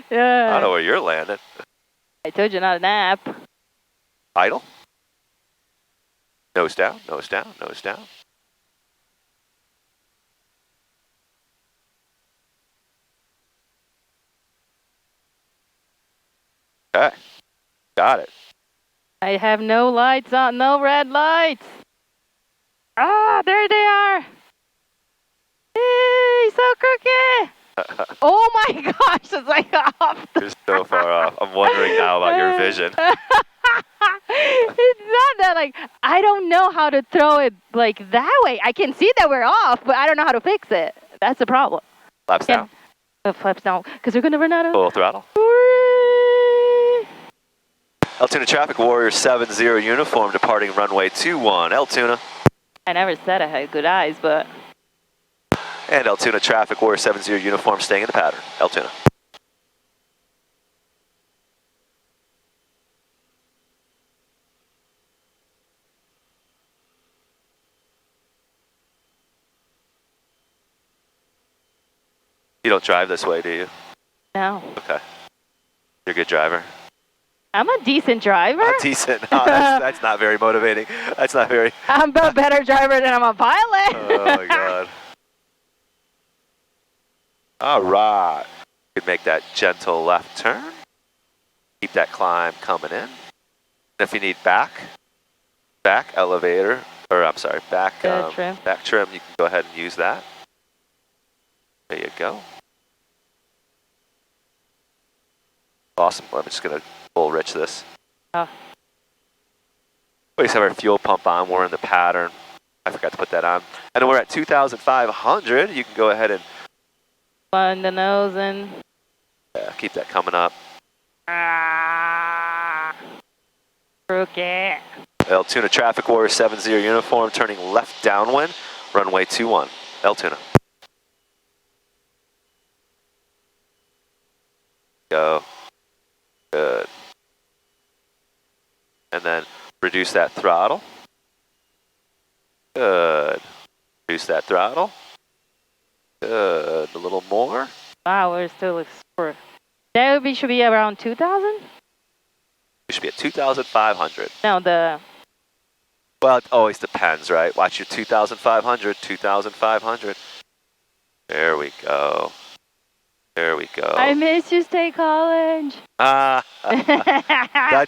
Yeah. I don't know where you're landing. I told you not to nap. Idle. Nose down, nose down, nose down. Okay, got it. I have no lights on, no red lights. Ah, there they are. Hey, so crooked. Oh my gosh, it's like off. You're so far off. I'm wondering now about your vision. It's not that, like, I don't know how to throw it like that way. I can see that we're off, but I don't know how to fix it. That's the problem. Flaps down. Flaps down, because we're going to run out of... Full throttle. Altoona traffic, Warrior 70 uniform, departing runway 21. Altoona. I never said I had good eyes, but... And Altoona traffic, Warrior 70 uniform, staying in the pattern. Altoona. You don't drive this way, do you? No. Okay. You're a good driver. I'm a decent driver. Decent. Oh, that's not very motivating. That's not very... I'm a better driver than I'm a pilot. Oh, my God. All right. You can make that gentle left turn. Keep that climb coming in. If you need back elevator, or I'm sorry, back trim, you can go ahead and use that. There you go. Awesome. Well, I'm just going to full rich this. Oh. We just have our fuel pump on. We're in the pattern. I forgot to put that on. And then we're at 2,500. You can go ahead and... On the nose and... Yeah, keep that coming up. Crooked. Altoona traffic, Warrior 70 uniform, turning left downwind, runway 21. Altoona. Go. Good. And then reduce that throttle. Good. Reduce that throttle. Good. A little more. Wow, we're still exploring. That should be around 2,000? We should be at 2,500. No, the... Well, it always depends, right? Watch your 2,500, 2,500. There we go. There we go. I miss you, State College. That's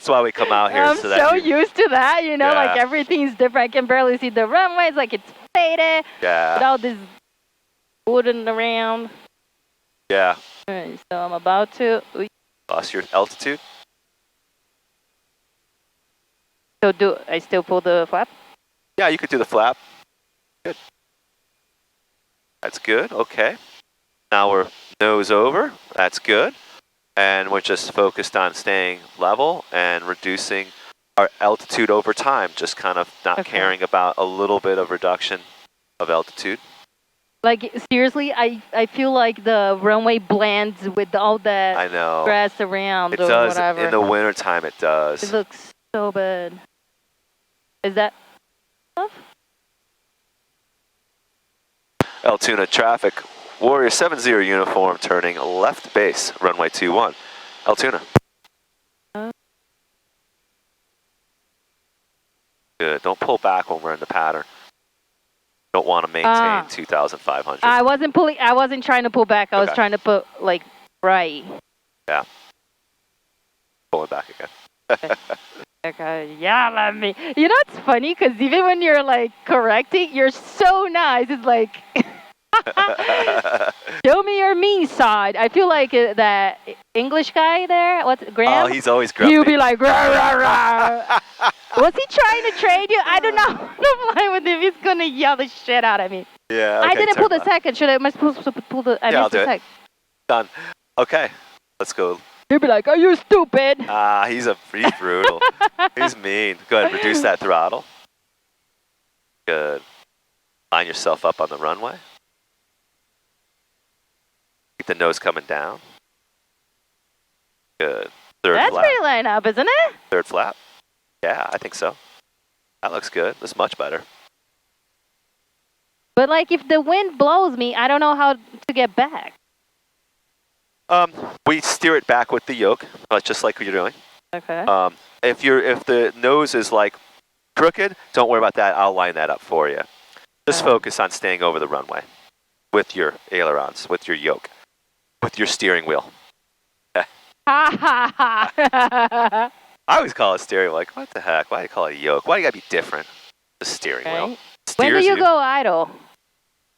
why we come out here. I'm so that so used to that, you know, Yeah. like everything's different. I can barely see the runways, like it's faded. Yeah. With all this wooden around. Yeah. Alright, so I'm about to... Lost your altitude. So do I still pull the flap? Yeah, you could do the flap. Good. That's good. Okay. Now we're nose over. That's good. And we're just focused on staying level and reducing our altitude over time. Just kind of not caring about a little bit of reduction of altitude. Like, seriously, I feel like the runway blends with all that I know. grass around It or does. whatever. In the wintertime, it does. It looks so bad. Is that enough? Altoona traffic, Warrior 70 uniform turning left base, runway 21. Altoona. Good. Don't pull back when we're in the pattern. Don't want to maintain 2,500. I wasn't trying to pull back. I was trying to put like right. Yeah. Pulling back again. Okay. Yeah, let me. You know, it's funny because even when you're like correcting, you're so nice. It's like, show me your mean side. I feel like that English guy there. What's Graham? Oh, he's always grumpy. He'll be like, rah, rah, rah. Was he trying to trade you? I don't know. I'm flying with him. He's gonna yell the shit out of me. Yeah. Okay, I didn't pull the second. Am I supposed to pull the? I missed the second. Done. Okay. Let's go. He'll be like, "Are you stupid?" He's brutal. He's mean. Go ahead, reduce that throttle. Good. Line yourself up on the runway. Keep the nose coming down. Good. Third flap. That's pretty line up, isn't it? Third flap. Yeah, I think so. That looks good. That's much better. But like, if the wind blows me, I don't know how to get back. We steer it back with the yoke, just like you're doing. Okay. If the nose is like crooked, don't worry about that. I'll line that up for you. Just focus on staying over the runway with your ailerons, with your yoke, with your steering wheel. I always call it steering wheel. Like, what the heck? Why do you call it a yoke? Why do you gotta be different? The steering wheel. When do you go idle?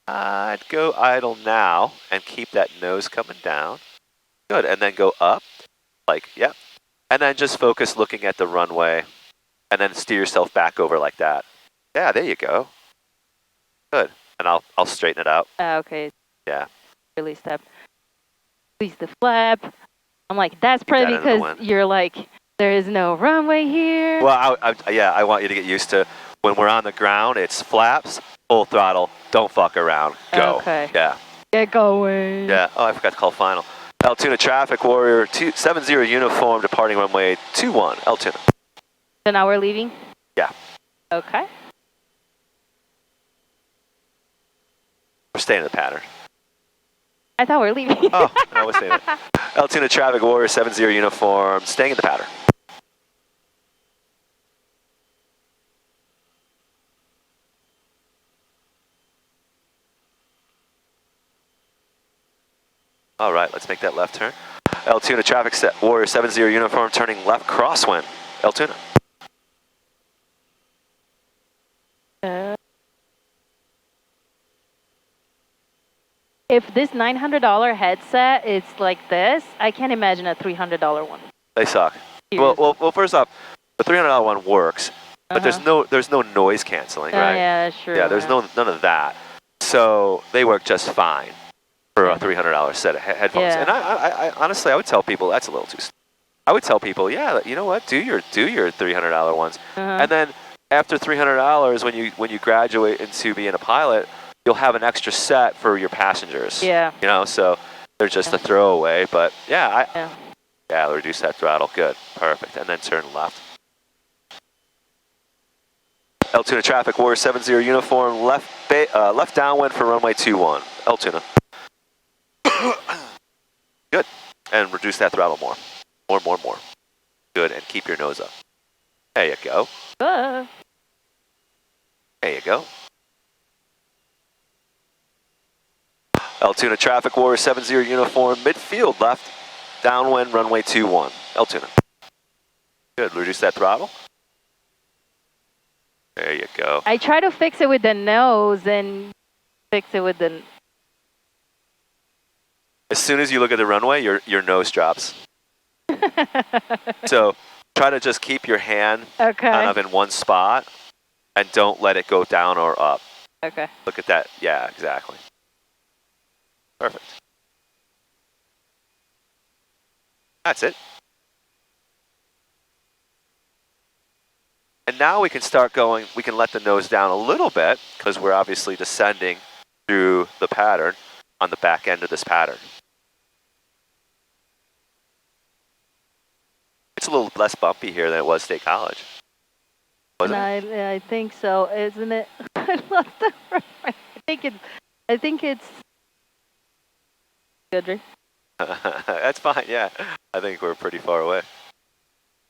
I'd go idle now and keep that nose coming down. Good, and then go up, like, yeah. And then just focus looking at the runway, and then steer yourself back over like that. Yeah, there you go. Good, and I'll straighten it out. Okay. Yeah. Release that. Release the flap. I'm like, that's probably because you're like, there is no runway here. Well, I want you to get used to when we're on the ground, it's flaps, full throttle, don't fuck around, go. Okay. Yeah. Get going. Yeah, oh, I forgot to call final. Altoona traffic, Warrior 70 uniform, departing runway 21, Altoona. So now we're leaving? Yeah. Okay. We're staying in the pattern. I thought we were leaving. Oh, no, we're staying in. Altoona traffic, Warrior 70 uniform, staying in the pattern. All right, let's make that left turn. Altoona traffic, Warrior 70 uniform, turning left crosswind. Altoona. If this $900 headset is like this, I can't imagine a $300 one. They suck. Well, first off, the $300 one works, but there's no noise canceling, right? Yeah, that's true. Yeah, there's none of that. So they work just fine for a $300 set of headphones. Yeah. And I honestly, I would tell people that's a little too. I would tell people, yeah, you know what, do your $300 ones, and then after $300, when you graduate into being a pilot, you'll have an extra set for your passengers. Yeah. You know, so they're just a throwaway. But yeah, reduce that throttle. Good, perfect, and then turn left. Altoona traffic, Warrior 70 uniform, left downwind for runway 21. Altoona. Good, and reduce that throttle more. More. Good, and keep your nose up. There you go. There you go. Altoona traffic, Warrior 70 uniform, midfield left, downwind, runway 21. Altoona. Good, reduce that throttle. There you go. I try to fix it with the nose and fix it with the... As soon as you look at the runway, your nose drops. So try to just keep your hand kind of in one spot and don't let it go down or up. Okay. Look at that. Yeah, exactly. Perfect. That's it. And now we can start going, we can let the nose down a little bit because we're obviously descending through the pattern on the back end of this pattern. It's a little less bumpy here than it was State College. Wasn't it? I think so, isn't it? I love the runway. I think it's good, Rick. That's fine, yeah. I think we're pretty far away.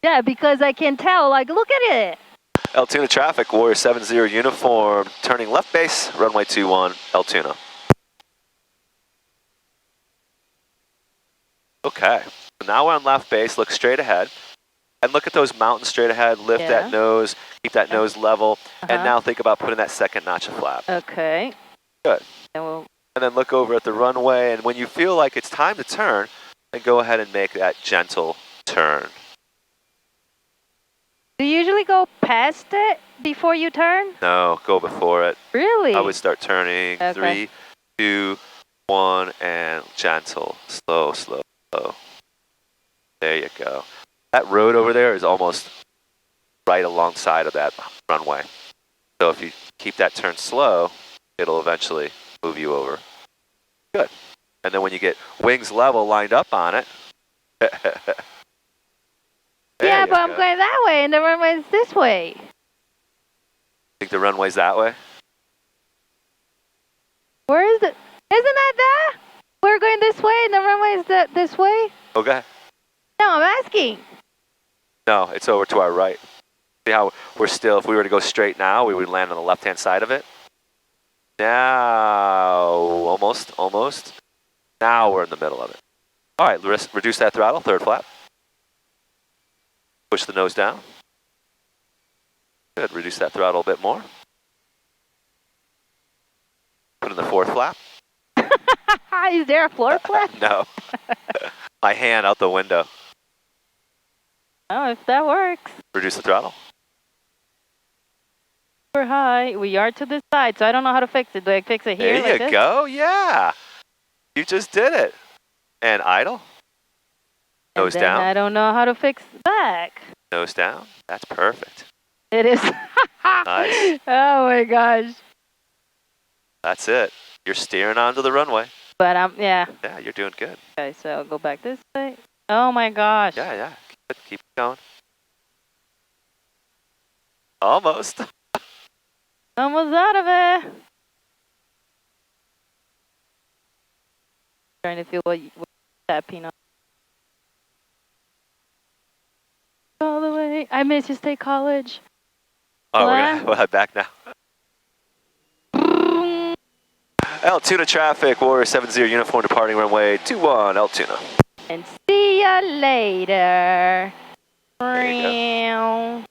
Yeah, because I can tell, like, look at it. Altoona traffic, Warrior 70 uniform, turning left base, runway 21, Altoona. Okay, so now we're on left base, look straight ahead. And look at those mountains straight ahead, lift that nose, keep that nose level, and now think about putting that second notch of flap. Okay. Good. And then look over at the runway, and when you feel like it's time to turn, then go ahead and make that gentle turn. do you usually go past it before you turn? No, go before it. Really? I would start turning. Okay. 3, 2, 1, and gentle. Slow, slow, slow. There you go. That road over there is almost right alongside of that runway. So if you keep that turn slow, it'll eventually move you over. Good. And then when you get wings level lined up on it. Yeah, but I'm going that way and the runway's this way. Think the runway's that way? Where is it? Isn't that? We're going this way and the runway's this way? Okay. No, I'm asking. No, it's over to our right. See how we're still, if we were to go straight now, we would land on the left-hand side of it. Now, almost. Now we're in the middle of it. All right, reduce that throttle, third flap. Push the nose down. Good, reduce that throttle a bit more. Put in the fourth flap. Is there a floor flap? No. My hand out the window. Oh, if that works. Reduce the throttle. We're high. We are to this side, so I don't know how to fix it. Do I fix it here? There you go, yeah. You just did it. And idle. Nose down. I don't know how to fix back. Nose down. That's perfect. It is. Nice. Oh my gosh. That's it. You're steering onto the runway. But yeah. Yeah, you're doing good. Okay, so I'll go back this way. Oh my gosh. Yeah. Keep it going. Almost. Almost out of it. Trying to feel what tapping on. All the way. I miss you, State College. Oh, we'll head back now. Altoona traffic, Warrior 70 uniform departing runway 21, Altoona. And see ya later. There you go.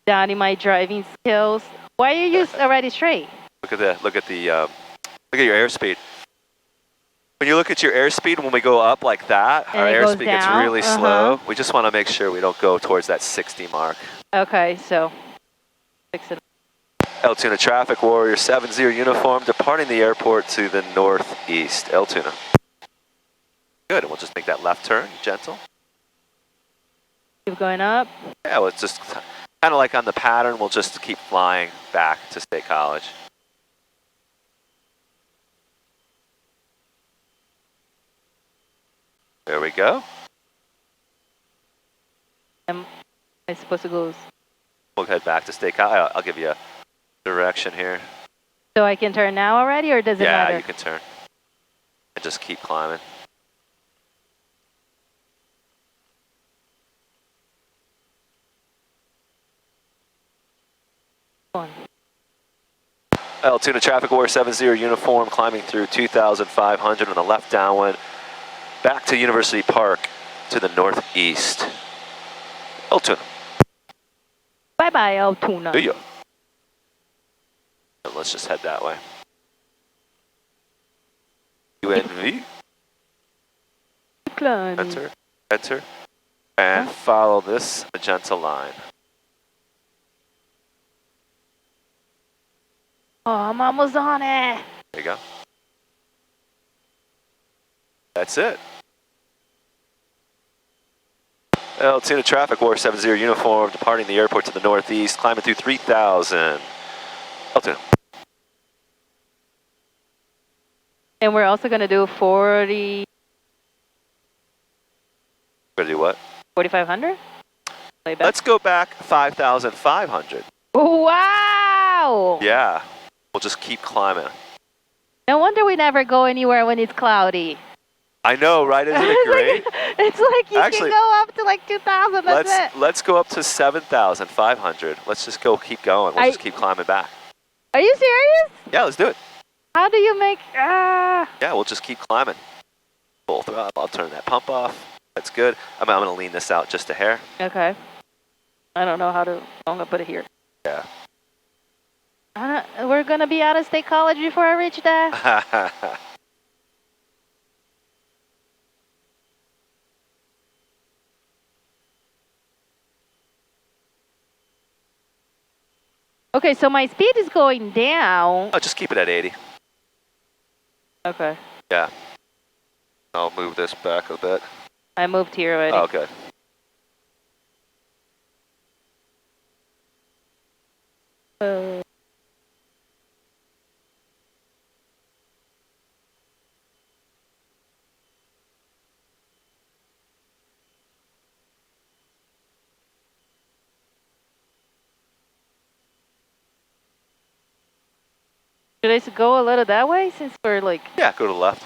Down in my driving skills. Why are you already straight? Look at your airspeed. When you look at your airspeed, when we go up like that, and our airspeed gets really slow. We just want to make sure we don't go towards that 60 mark. Okay, so fix it. Altoona traffic, Warrior 70 uniform, departing the airport to the northeast. Altoona. Good, and we'll just make that left turn, gentle. Keep going up. Yeah, well, it's just kind of like on the pattern, we'll just keep flying back to State College. There we go. Am I supposed to go? We'll head back to State College. I'll give you a direction here. So I can turn now already, or does it matter? Yeah, you can turn. And just keep climbing. Altoona traffic, Warrior 70 uniform, climbing through 2,500 on the left downwind. Back to University Park to the northeast. Altoona. Bye-bye, Altoona. See ya. And let's just head that way. KUNV. Climbing. Enter, and follow this magenta line. I'm almost on it. There you go. That's it. Altoona traffic, War 70 uniform, departing the airport to the northeast, climbing through 3,000. Altoona. And we're also going to do 40... We're going to do what? 4,500? Let's go back 5,500. Wow! Yeah. We'll just keep climbing. No wonder we never go anywhere when it's cloudy. I know, right? Isn't it great? It's like you can go up to like 2,000, that's it. Let's go up to 7,500. Let's just go keep going. We'll just keep climbing back. Are you serious? Yeah, let's do it. How do you make... Yeah, we'll just keep climbing. Full throttle. I'll turn that pump off. That's good. I'm going to lean this out just a hair. Okay. I don't know how to... I'm going to put it here. Yeah. We're going to be out of state college before I reach that. Okay, so my speed is going down. Oh, just keep it at 80. Okay. Yeah. I'll move this back a bit. I moved here already. Oh, okay. Should I go a little that way since we're like... Yeah, go to the left.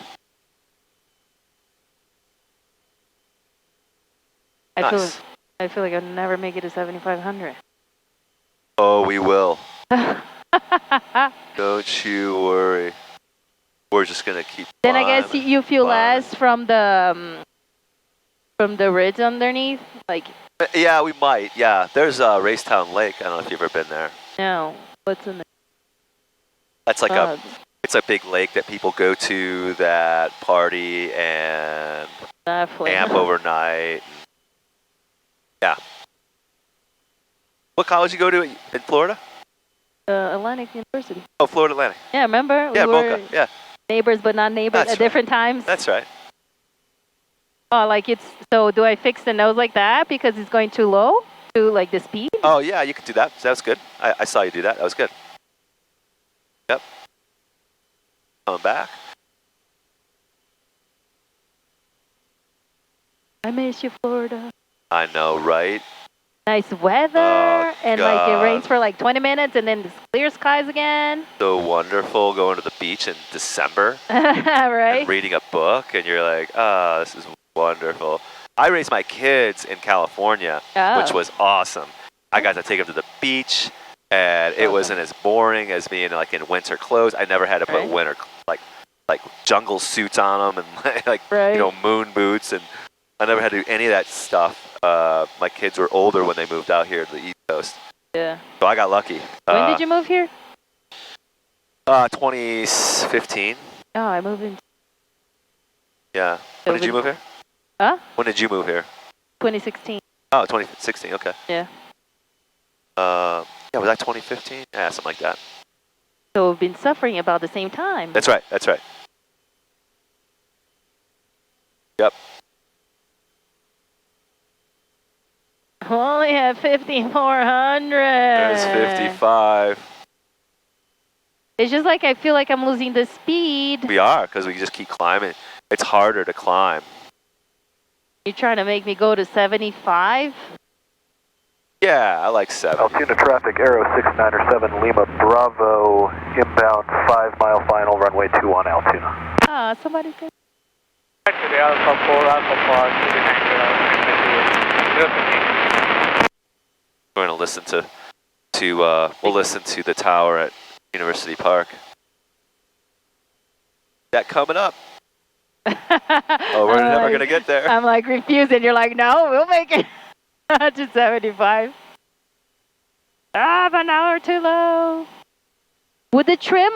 I feel like I'll never make it to 7,500. Oh, we will. Don't you worry. We're just going to keep Then climbing, I guess you feel less from the ridge underneath? Like... Yeah, we might. Yeah, there's Racetown Lake. I don't know if you've ever been there. No. What's in there? That's like it's a big lake that people go to that party and camp overnight. Yeah. What college you go to in Florida? Atlantic University. Oh, Florida Atlantic. Yeah, remember? Yeah, we were Boca. Yeah. Neighbors but not neighbors at different times. That's right. Oh, like it's... So do I fix the nose like that because it's going too low to like the speed? Oh, yeah, you could do that. That was good. I saw you do that. That was good. Yep. Coming back. I miss you, Florida. I know, right? Nice weather, and like it rains for like 20 minutes, and then the clear skies again. So wonderful going to the beach in December. Right? And reading a book, and you're like, oh, this is wonderful. I raised my kids in California, which was awesome. I got to take them to the beach. And it wasn't as boring as being like in winter clothes. I never had to put winter like jungle suits on them and like you know, moon boots, and I never had to do any of that stuff. My kids were older when they moved out here to the East Coast. Yeah. So I got lucky. When did you move here? 2015. Oh, I moved in. Yeah. When did you move here? Huh? When did you move here? 2016. Oh, 2016. Okay. Yeah. Yeah, was that 2015? Yeah, something like that. So we've been suffering about the same time. That's right. That's right. Yep. Only at 5,400. There's 55. It's just like I feel like I'm losing the speed. We are, because we just keep climbing. It's harder to climb. You're trying to make me go to 75? Yeah, I like 7. Altoona traffic, Aero 6907, Lima Bravo, inbound 5 mile final, runway 21 Altoona. Ah, somebody's good. Back to the Alpha 4, Alpha 5, to the hangar, 015. We're going to listen we'll listen to the tower at University Park. That coming up. Oh, we're never going to get there. I'm like refusing. You're like, no, we'll make it. To 75. An hour too low. Would the trim,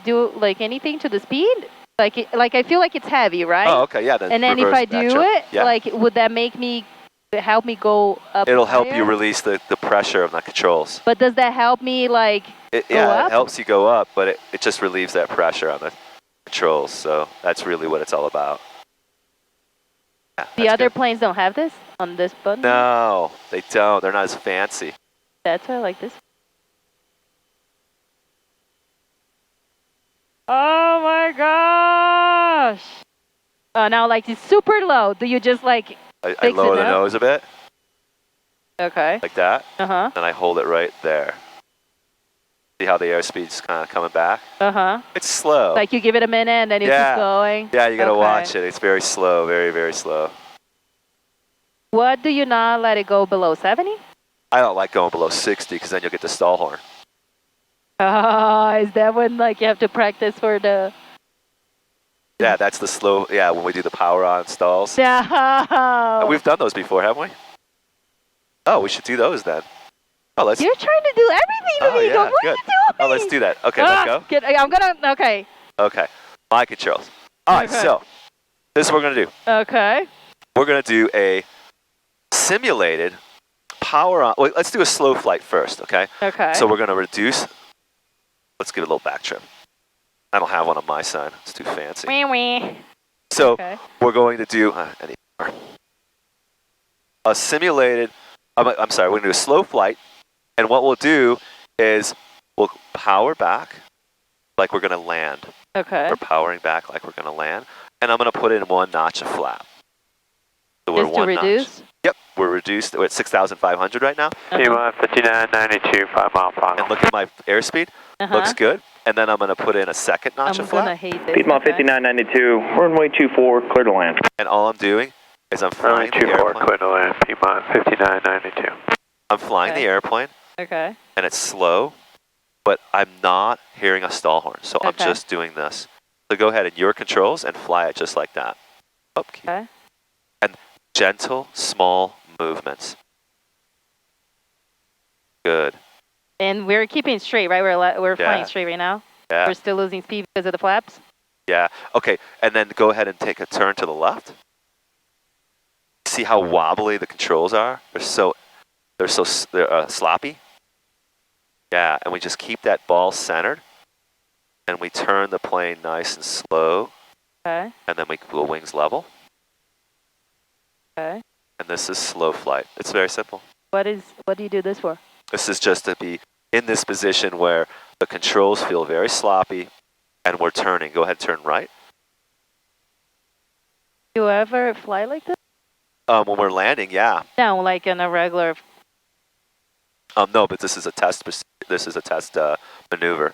do like anything to the speed? Like I feel like it's heavy, right? Oh, okay, yeah. Then and then if I do it, yeah. like, would that make me help me go up? It'll help you release the pressure on the controls. But does that help me like go up? It helps you go up, but it just relieves that pressure on the controls. So that's really what it's all about. Yeah, The other good. planes don't have this on this button? No, they don't. They're not as fancy. That's why I like this. Oh my gosh! Now like it's super low. Do you just like I lower the nose a bit. Okay. Like that. Uh-huh. And I hold it right there. See how the airspeed's kind of coming back? Uh-huh. It's slow. Like you give it a minute and then you keep going? Yeah, you got to watch it. It's very slow, very, very slow. What do you not let it go below 70? I don't like going below 60 because then you'll get the stall horn. Oh, is that when like you have to practice for the... Yeah, that's the slow, yeah, when we do the power on stalls. No! And we've done those before, haven't we? Oh, we should do those then. Oh, let's... You're trying to do everything to me. Yeah, What good. are you doing? Oh, let's do that. Okay, let's go. I'm gonna, okay. Okay, my controls. All right, so this is what we're going to do. Okay. We're going to do a simulated power on... Well, let's do a slow flight first, okay? Okay. So we're going to reduce... Let's give it a little back trim. I don't have one on my side. It's too fancy. Wee wee. So we're going to do a simulated... I'm sorry, we're going to do a slow flight. And what we'll do is we'll power back like we're going to land. Okay. We're powering back like we're going to land. And I'm going to put in 1 notch of flap. So we're Just to reduce? Yep, we're reduced. We're at 6,500 right now. T1 5992, 5 mile final. And look at my airspeed. Looks good. And then I'm going to put in a 2nd notch of flap. I'm going to hate this. Piedmont 5992, runway 24, clear to land. And all I'm doing is I'm flying the airplane. Clear to land, Piedmont 5992. I'm flying the airplane. Okay. And it's slow, but I'm not hearing a stall horn. So I'm just doing this. So go ahead in your controls and fly it just like that. Okay. And gentle, small movements. Good. And we're keeping straight, right? We're flying straight right now? Yeah. We're still losing speed because of the flaps? Yeah. Okay. And then go ahead and take a turn to the left. See how wobbly the controls are? They're sloppy. Yeah. And we just keep that ball centered. And we turn the plane nice and slow. Okay. And then we will wings level. Okay. And this is slow flight. It's very simple. What do you do this for? This is just to be in this position where the controls feel very sloppy and we're turning. Go ahead, turn right. Do you ever fly like this? When we're landing, yeah. No, like in a regular... No, but this is a test. This is a test maneuver.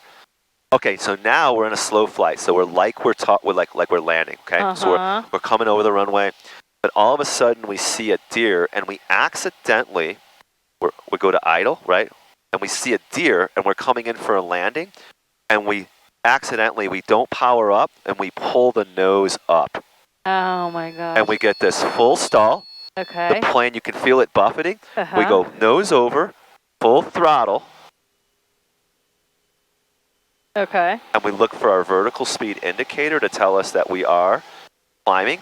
Okay, so now we're in a slow flight. So we're like we're landing. Okay, so we're coming over the runway, but all of a sudden we see a deer, and we accidentally we go to idle, right? And we see a deer, and we're coming in for a landing, and we don't power up, and we pull the nose up. Oh my gosh. And we get this full stall. Okay. The plane, you can feel it buffeting. We go nose over, full throttle. Okay. And we look for our vertical speed indicator to tell us that we are climbing.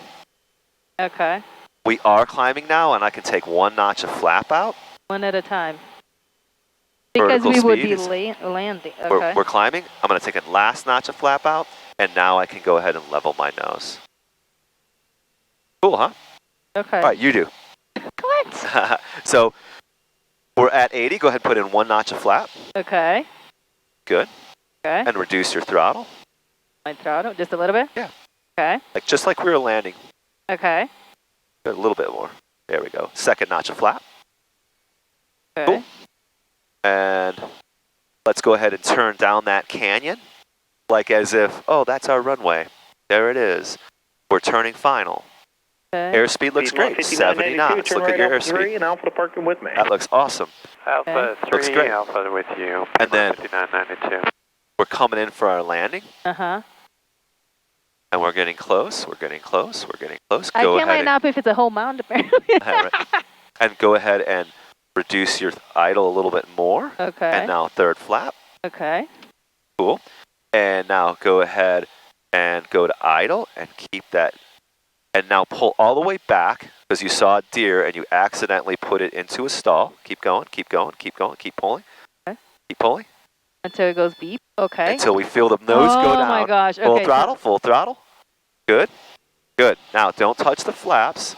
Okay. We are climbing now, and I can take 1 notch of flap out. One at a time. Because Vertical we would speed be landing. Okay. We're climbing. I'm going to take a last notch of flap out, and now I can go ahead and level my nose. Cool, huh? Okay. All right, you do. What? So we're at 80. Go ahead and put in 1 notch of flap. Okay. Good. Okay. And reduce your throttle. My throttle, just a little bit? Yeah. Okay. Just like we were landing. Okay. Good, a little bit more. There we go. 2nd notch of flap. Okay. Cool. And let's go ahead and turn down that canyon. Like as if, oh, that's our runway. There it is. We're turning final. Okay. Airspeed looks great. 70 knots. Look at your airspeed. And Alpha to parking with me. That looks awesome. Alpha 3, Looks great. Alpha with you. And then 5992. we're coming in for our landing. Uh-huh. And we're getting close. We're getting close. We're getting close. I can't line up if it's a whole mountain, apparently. Right. And go ahead and reduce your idle a little bit more. Okay. And now 3rd flap. Okay. Cool. And now go ahead and go to idle and keep that. And now pull all the way back because you saw a deer and you accidentally put it into a stall. Keep going, keep going, keep going, keep pulling. Okay. Keep pulling. Until it goes beep. Okay. Until we feel the nose go down. Oh my gosh. Okay, full throttle, full throttle. Good. Good. Now, don't touch the flaps.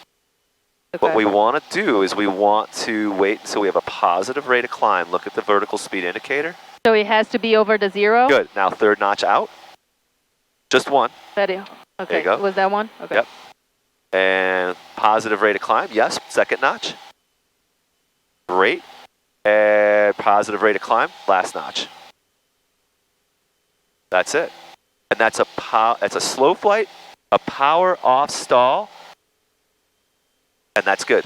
Okay. What we want to do is we want to wait until we have a positive rate of climb. Look at the vertical speed indicator. So it has to be over the 0? Good. Now, third notch out. Just one. Okay. There you go. Was that one? Okay. Yep. And positive rate of climb. Yes. Second notch. Great. And positive rate of climb. Last notch. That's it. And that's a slow flight, a power off stall, and that's good.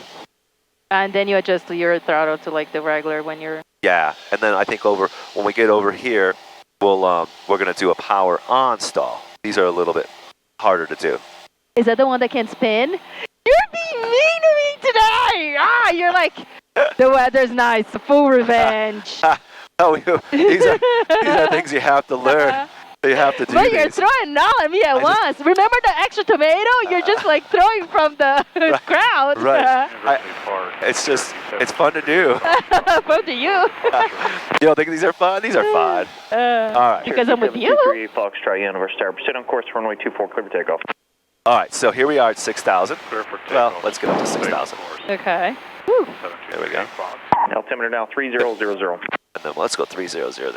And then you adjust your throttle to like the regular when you're... Yeah, and then I think when we get over here, we're going to do a power on stall. These are a little bit harder to do. Is that the one that can spin? You're being mean to me today! Ah, you're like, the weather's nice, full revenge. Oh, these are things you have to learn. You have to do But you're these. throwing all at me at once. Remember the extra tomato? You're just like throwing from the crowd. Right. It's fun to do. Fun to you. You don't think these are fun? These are fun. All right. Because I'm with you. 3 Foxtrot Universe Tower. Proceed on course runway 24, clear for takeoff. All right, so here we are at 6,000. Well, let's get up to 6,000. Okay. Whew. There we go. Altimeter now 3000. And then let's go 3000.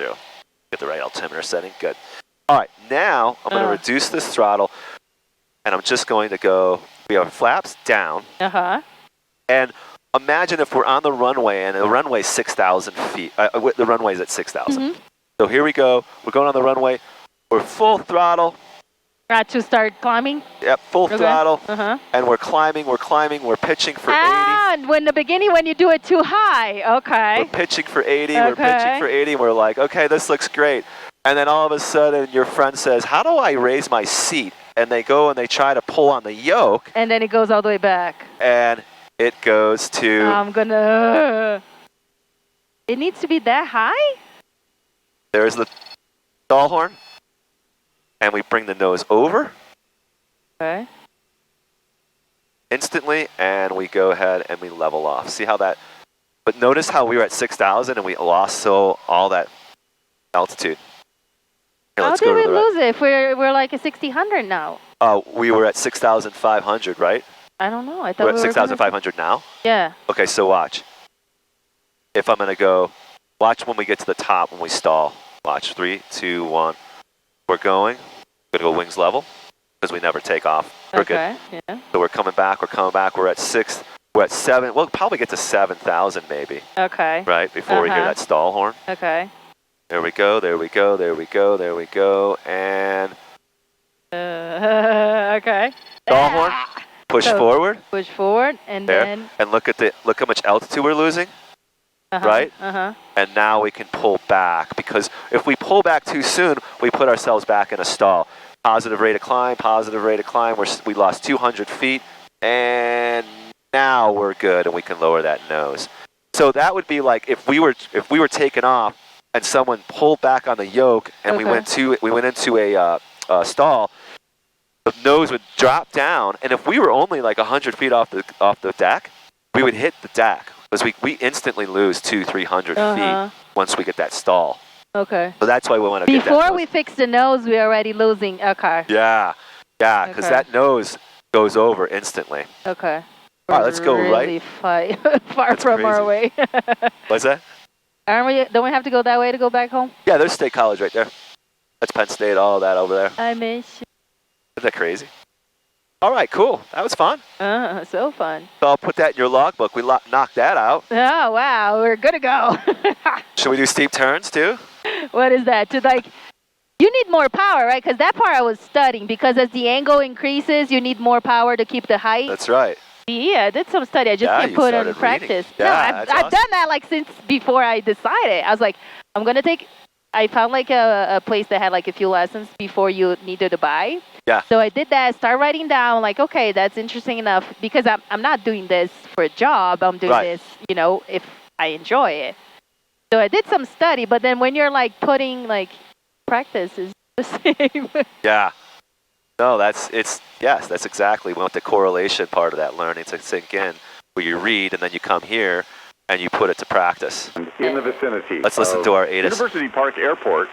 Get the right altimeter setting. Good. All right, now I'm going to reduce this throttle, and I'm just going to go, we have flaps down. Uh-huh. And imagine if we're on the runway, and the runway's 6,000 feet. The runway's at 6,000. Mm-hmm. So here we go. We're going on the runway. We're full throttle. To start climbing? Yep, full throttle. Uh-huh. And we're climbing, we're pitching for 80. And when the beginning, when you do it too high, okay. We're pitching for 80, we're pitching for 80, and we're like, okay, this looks great. And then all of a sudden, your friend says, how do I raise my seat? And they go and they try to pull on the yoke. And then it goes all the way back. And it goes to... I'm gonna... It needs to be that high? There's the stall horn. And we bring the nose over. Okay. Instantly, and we go ahead and we level off. See how that... But notice how we were at 6,000 and we lost all that altitude. Here, How let's did go to we the right. lose it if we're like a 6,000 now? We were at 6,500, right? I don't know. I thought We're we at were 6,500 now? Yeah. Okay, so watch. If I'm going to go, watch when we get to the top, when we stall. Watch, 3, 2, 1. We're going. Going to go wings level, because we never take off. We're Okay, good. yeah. So we're coming back, we're at 6, we're at 7. We'll probably get to 7,000 maybe, Okay. right? Before we hear that stall horn. Okay. There we go, there we go, there we go, there we go, and... Okay. Stall horn, push forward. Push forward, and There. then... And look how much altitude we're losing. Right? And now we can pull back, because if we pull back too soon, we put ourselves back in a stall. Positive rate of climb, we lost 200 feet, and now we're good, and we can lower that nose. So that would be like if we were taking off and someone pulled back on the yoke and we went into a stall, the nose would drop down, and if we were only like 100 feet off the deck, we would hit the deck. Because we instantly lose 200-300 feet once we get that stall. Okay. So that's why we want to get that Before nose. we fix the nose, we're already losing. Okay. Yeah, because that nose goes over instantly. Okay. All right, let's go really right. far That's from crazy. our way. What's that? Don't we have to go that way to go back home? Yeah, there's State College right there. That's Penn State, all of that over there. I miss you. Isn't that crazy? All right, cool. That was fun. So fun. So I'll put that in your logbook. We knocked that out. Oh, wow. We're good to go. Should we do steep turns too? What is that? You need more power, right? Because that part I was studying. Because as the angle increases, you need more power to keep the height. That's right. Yeah, I did some study. I just can't put it in practice. Yeah, no, that's I've awesome. done that like since before I decided. I was like, I'm going to take... I found like a place that had like a few lessons before you needed to buy. Yeah. So I did that, start writing down like, okay, that's interesting enough because I'm not doing this for a job. I'm doing this, if I enjoy it. So I did some study, but then when you're like putting like practice is the same. Yeah. No, that's exactly. We want the correlation part of that learning to sink in. where you read, and then you come here and you put it to practice. In the vicinity. Let's listen to our ATIS. University Park Airport,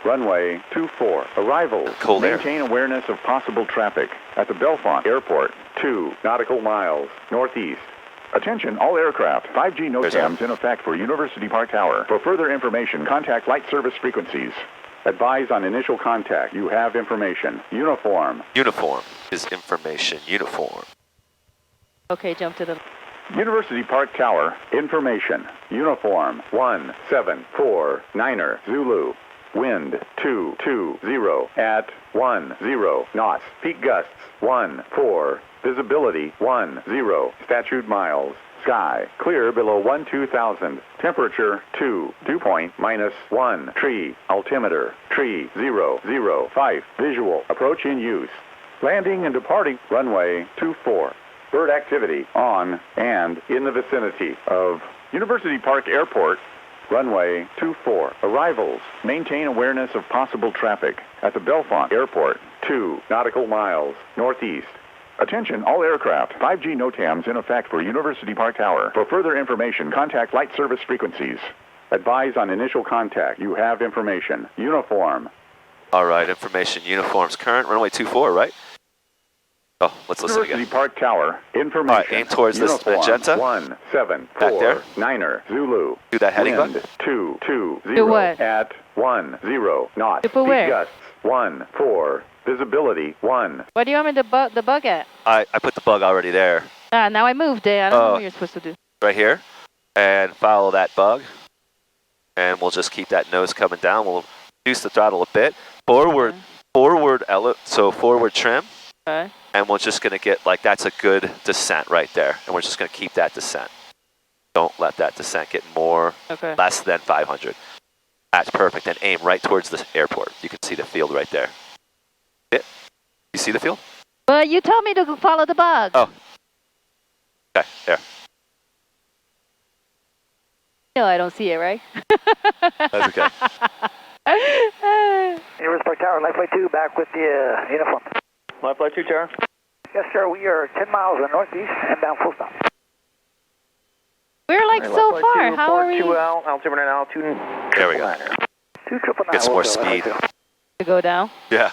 runway 24. Arrivals. Cold air. Maintain awareness of possible traffic at the Bellefonte Airport, 2 nautical miles northeast. Attention, all aircraft. 5G NOTAMs in effect for University Park Tower. For further information, contact light service frequencies. Advise on initial contact. You have information. Uniform. Uniform is information. Uniform. Okay, jump to the... University Park Tower. Information. Uniform. 1749er Zulu. Wind 220 at 10 knots. Peak gusts 14. Visibility 10. Statute miles. Sky clear below 12,000. Temperature 2. Dew point -1. Tree altimeter tree 005. Visual approach in use. Landing and departing runway 24. Bird activity on and in the vicinity of University Park Airport. Runway 24. Arrivals. Maintain awareness of possible traffic at the Bellefonte Airport, 2 nautical miles northeast. Attention, all aircraft. 5G NOTAMs in effect for University Park Tower. For further information, contact light service frequencies. Advise on initial contact. You have information. Uniform. All right, information. Uniforms current. Runway 24, right? Oh, let's listen again. University Park Tower. Information. All right, aim towards this magenta. 1749er Zulu. Do that heading Wind bug. 220 Do what? at 10 knots. To where? Peak gusts 14. Visibility 1. What do you want me to the bug at? I put the bug already there. Now I moved it. I don't know what you're supposed to do. Right here. And follow that bug. And we'll just keep that nose coming down. We'll reduce the throttle a bit. Forward trim. Okay. And we're just going to get, like, that's a good descent right there. And we're just going to keep that descent. Don't let that descent get less than 500. That's perfect. And aim right towards the airport. You can see the field right there. You see the field? But you told me to follow the bug. Oh. Okay, there. No, I don't see it, right? That's okay. University Park Tower, Life Flight 2, back with the uniform. Life Flight 2 Tower. Yes, sir, we are 10 miles northeast, inbound full stop. We're like so far. How are we? 2 altimeter and altitude. There we go. 2999. Get some more speed. To go down? Yeah.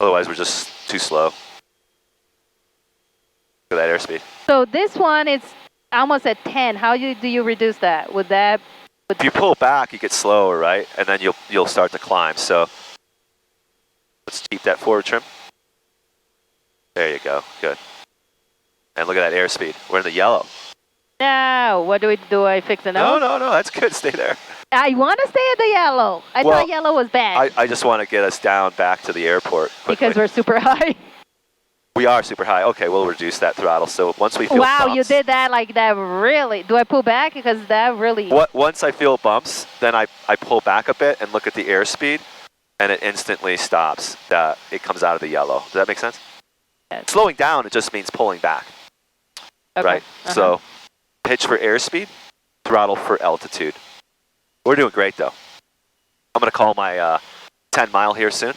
Otherwise, we're just too slow. Look at that airspeed. So this one is almost at 10. How do you reduce that? Would that... If you pull back, you get slower, right? And then you'll start to climb. So let's keep that forward trim. There you go. Good. And look at that airspeed. We're in the yellow. Now, what do? I fix the nose? No. That's good. Stay there. I want to stay at the yellow. I thought yellow was bad. I just want to get us down back to the airport quickly. Because we're super high. We are super high. Okay, we'll reduce that throttle. So once we feel wow, bumps, you did that like that really. Do I pull back? Because that really... Once I feel bumps, then I pull back a bit and look at the airspeed, and it instantly stops. It comes out of the yellow. Does that make sense? Yes. Slowing down, it just means pulling back. Okay. Right? So pitch for airspeed, throttle for altitude. We're doing great, though. I'm going to call my 10 mile here soon.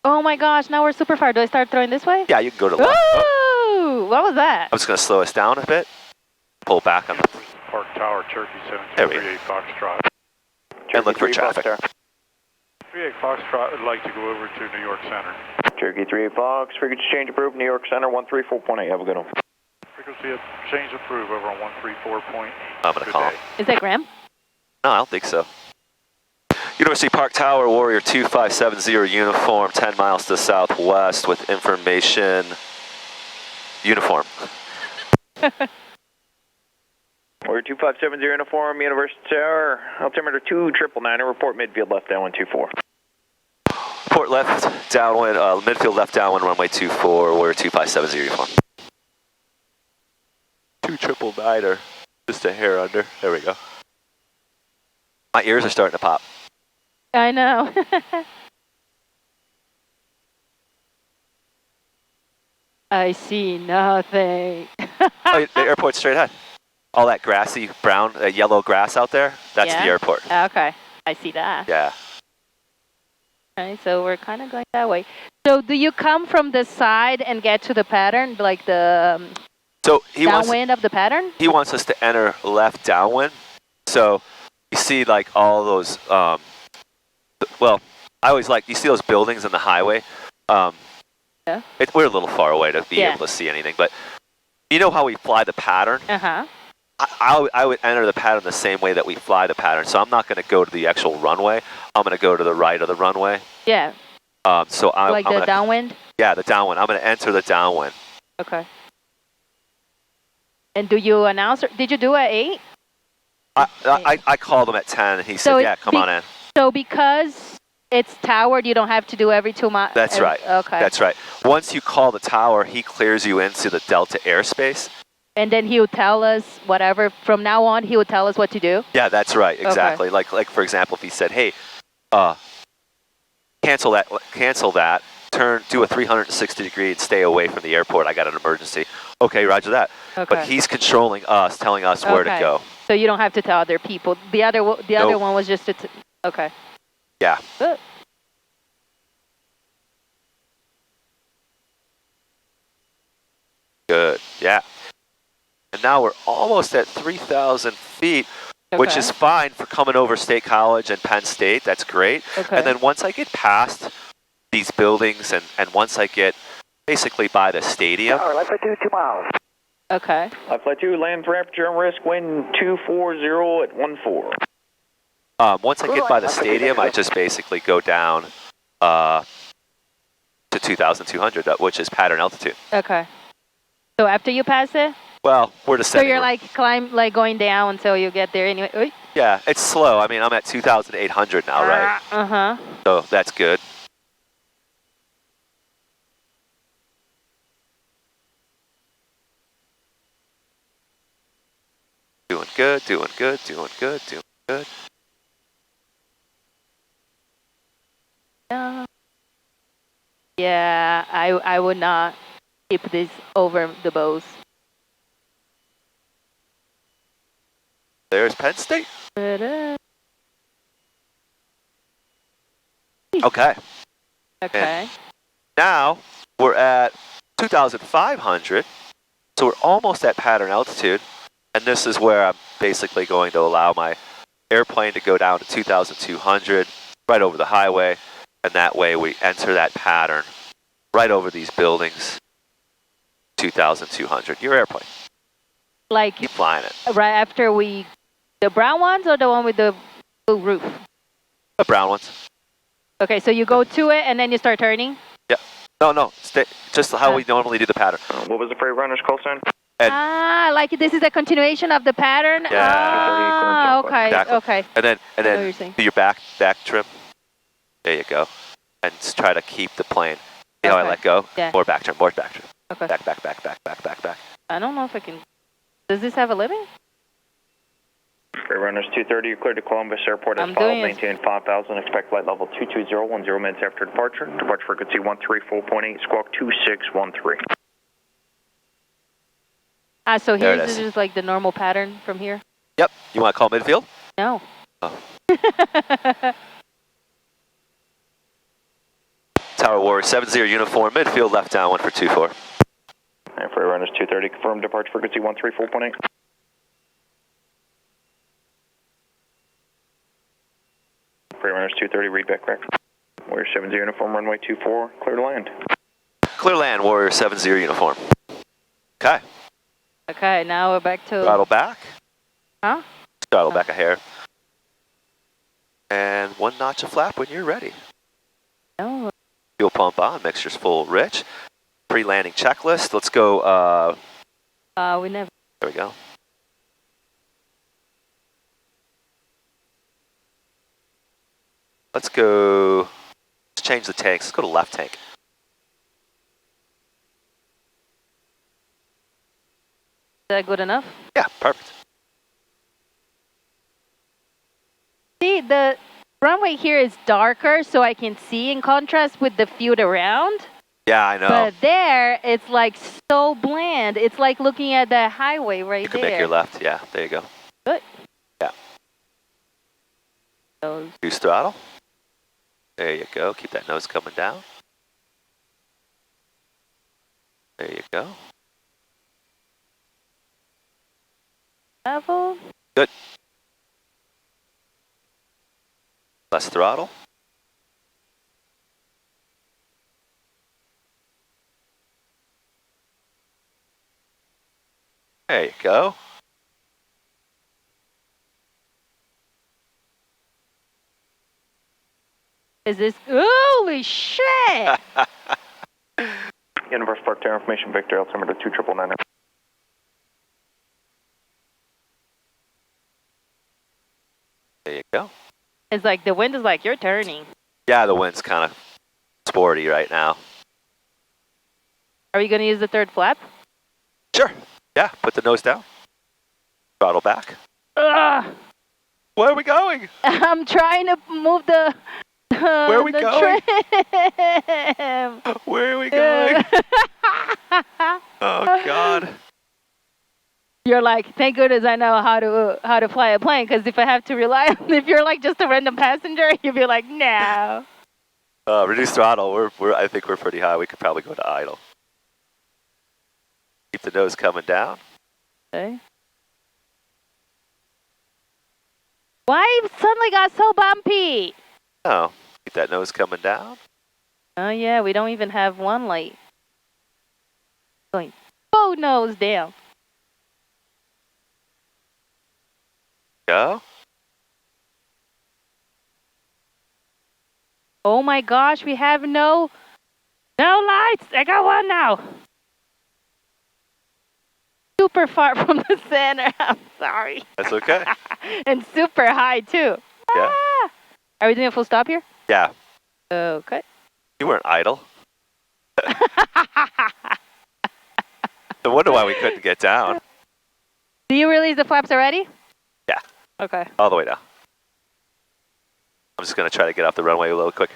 Oh my gosh, now we're super far. Do I start throwing this way? Yeah, you can go to the left. Ooh, what was that? I'm just going to slow us down a bit. Pull back on the... Park Tower, Turkey 7238 Foxtrot. And look for traffic. 38 Foxtrot would like to go over to New York Center. Cherokee 38 Fox, frequency change approved, New York Center 134.8. Have a good one. Frequency change approved over on 134. I'm going to call him. Is that Graham? No, I don't think so. University Park Tower, Warrior 2570 uniform, 10 miles to the southwest with information uniform. Warrior 2570 uniform, University Tower, altimeter 2999, report midfield left downwind 24. Port left downwind, midfield left downwind, runway 24, Warrior 2570 uniform. 2999er, just a hair under. There we go. My ears are starting to pop. I know. I see nothing. Oh, the airport's straight ahead. All that grassy brown, yellow grass out there, that's the airport. Okay, I see that. Yeah. Okay, so we're kind of going that way. So do you come from the side and get to the pattern, like the... So he downwind of the pattern? He wants us to enter left downwind. So you see like all those, well, I always like, you see those buildings in the highway? Yeah. We're a little far away to be able to see anything, but you know how we fly the pattern? Uh-huh. I would enter the pattern the same way that we fly the pattern. So I'm not going to go to the actual runway. I'm going to go to the right of the runway. Yeah. So I'm like the downwind? Yeah, the downwind. I'm going to enter the downwind. Okay. And do you announce, did you do at 8? I called him at 10 and he said, yeah, come on in. So because it's towered, you don't have to do every 2 miles? That's right. Okay. That's right. Once you call the tower, he clears you into the Delta airspace. And then he'll tell us whatever, from now on, he will tell us what to do? Yeah, that's right, exactly. Okay. Like for example, if he said, hey, cancel that, do a 360 degree and stay away from the airport, I got an emergency. Okay, roger that. Okay. But he's controlling us, telling us where to go. So you don't have to tell other people. The other one was just okay. Yeah. Good. Good, yeah. And now we're almost at 3,000 feet, which is fine for coming over State College and Penn State. That's great. Okay. And then once I get past these buildings and once I get basically by the stadium. Tower, left 2 miles. Okay. Left flight 2, land temperature and risk, wind 240 at 14. Once I get by the stadium, I just basically go down to 2,200, which is pattern altitude. Okay. So after you pass it? Well, we're descending. So you're like going down until you get there anyway? Oy. Yeah, it's slow. I mean, I'm at 2,800 now, right? Uh-huh. So that's good. Doing good, doing good, doing good, doing good. Yeah, I would not keep this over the bows. There's Penn State. Okay. Okay. And now we're at 2,500, so we're almost at pattern altitude. And this is where I'm basically going to allow my airplane to go down to 2,200 right over the highway. And that way we enter that pattern right over these buildings, 2,200. Your airplane. Like keep flying it. Right after the brown ones or the one with the blue roof? The brown ones. Okay, so you go to it and then you start turning? Yeah. No, stay, just how we normally do the pattern. What was the freight runner's call sign? Like this is a continuation of the pattern? Yeah. Okay, exactly. Okay. And then do your back trim. There you go. And just try to keep the plane. See how I let go? Yeah. More back trim, more back trim. Okay. Back. I don't know if I can. Does this have a limit? Freight runners 230, you're cleared to Columbus Airport as filed. Maintain 5,000. Expect flight level 220, 10 minutes after departure. Departure frequency 134.8, squawk 2613. So here's this is like the normal pattern from here? Yep. You want to call midfield? No. Oh. Tower Warrior 70 uniform, midfield left down, 1 for 24. And Freight runners 230, confirmed departure frequency 134.8. Freight runners 230, read back correct. Warrior 70 uniform, runway 24, clear to land. Clear land, Warrior 70 uniform. Okay. Okay, now we're back to... Throttle back. Huh? Throttle back a hair. And 1 notch of flap when you're ready. Oh. Fuel pump on, mixture's full rich. Pre-landing checklist, let's go, we never... There we go. Let's go, let's change the tanks, let's go to left tank. Is that good enough? Yeah, perfect. See, the runway here is darker, so I can see in contrast with the field around. Yeah, I know. But there, it's like so bland. It's like looking at the highway right there. You can make your left, yeah, there you go. Good. Yeah. Use throttle. There you go, keep that nose coming down. There you go. level. Good. Less throttle. There you go. Is this, holy shit! Universe Park Tower Information, Victor, altimeter 2999. There you go. It's like the wind is like you're turning. Yeah, the wind's kind of sporty right now. Are we going to use the third flap? Sure. Yeah, put the nose down. Throttle back. Ugh. Where are we going? I'm trying to move the Where are we going? trim. Where are we going? Oh, God. You're like, thank goodness I know how to fly a plane, because if I have to rely on, if you're like just a random passenger, you'd be like, no. Reduce throttle. I think we're pretty high. We could probably go to idle. Keep the nose coming down. Okay. Why it suddenly got so bumpy? Oh, keep that nose coming down. Oh yeah, we don't even have one light. Going full nose down. Go. Oh my gosh, we have no lights. I got one now. Super far from the center. I'm sorry. That's okay. And super high too. Yeah. Ah. Are we doing a full stop here? Yeah. Okay. You weren't idle. No wonder why we couldn't get down. Do you release the flaps already? Yeah. Okay. All the way down. I'm just going to try to get off the runway a little quick.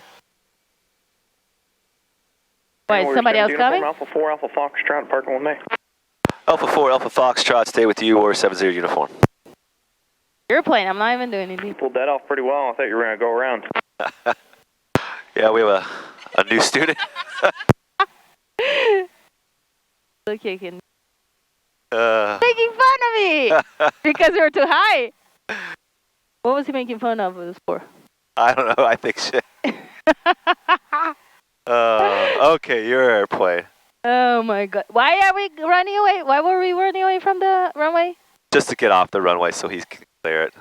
Why, is somebody else coming? Alpha 4, Alpha Foxtrot, parking with me. Alpha 4, Alpha Foxtrot, stay with you, or 70 uniform. Your plane, I'm not even doing anything. You pulled that off pretty well. I thought you were going to go around. Yeah, we have a new student. Look, you can. Making fun of me because we were too high. What was he making fun of us for? I don't know. I think shit. Okay, your airplane. Oh my god! Why are we running away? Why were we running away from the runway? Just to get off the runway so he can clear it.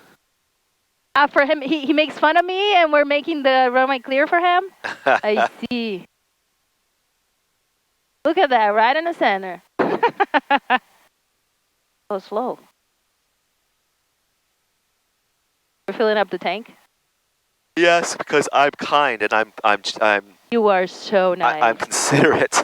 For him, he makes fun of me, and we're making the runway clear for him. I see. Look at that, right in the center. So slow. We're filling up the tank. Yes, because I'm kind and I'm. You are so nice. I'm considerate.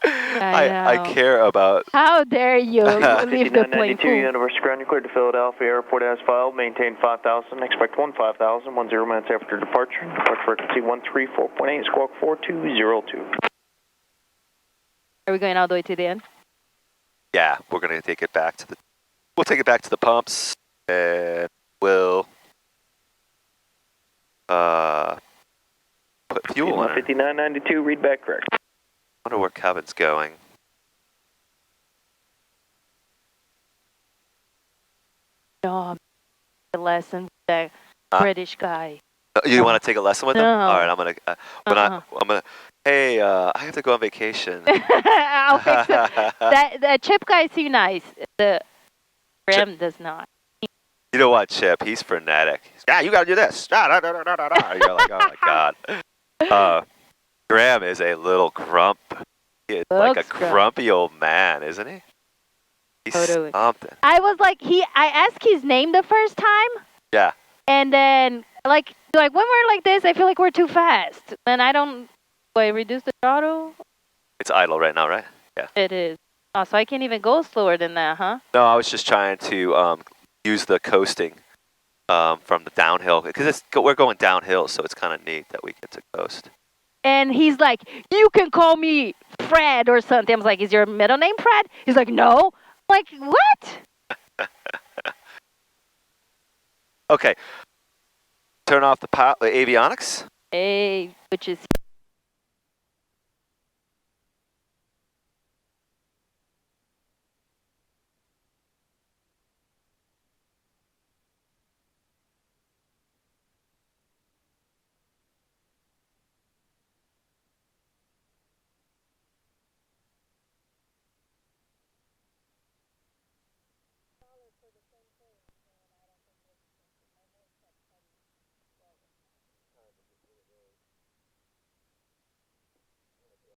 I care about. How dare you leave the plane full? Universal Ground, you cleared to Philadelphia Airport as filed. Maintain 5,000. Expect 15,000. 10 minutes after departure. Departure frequency 134.8. Squawk 4202. Are we going all the way to the end? Yeah, we're gonna take it back to the. We'll take it back to the pumps, and we'll put fuel in it. 5992. Read back correct. I wonder where Kevin's going. No, the lesson with the British guy. You want to take a lesson with him? No. All right, I'm gonna. I'm gonna. Hey, I have to go on vacation. I'll fix it. That Chip guy seems nice. The Graham does not. You know what, Chip? He's frenetic. Yeah, you gotta do this. You're like, oh my god. Graham is a little grump. He is like a grumpy old man, isn't he? He's totally something. I was like, I asked his name the first time. Yeah. And then, like when we're like this, I feel like we're too fast. And I don't. Wait, reduce the throttle? It's idle right now, right? Yeah. It is. Oh, so I can't even go slower than that, huh? No, I was just trying to use the coasting from the downhill because we're going downhill, so it's kind of neat that we get to coast. And he's like, "You can call me Fred or something." I was like, "Is your middle name Fred?" He's like, "No." I'm like, what? Okay. Turn off the avionics. Which is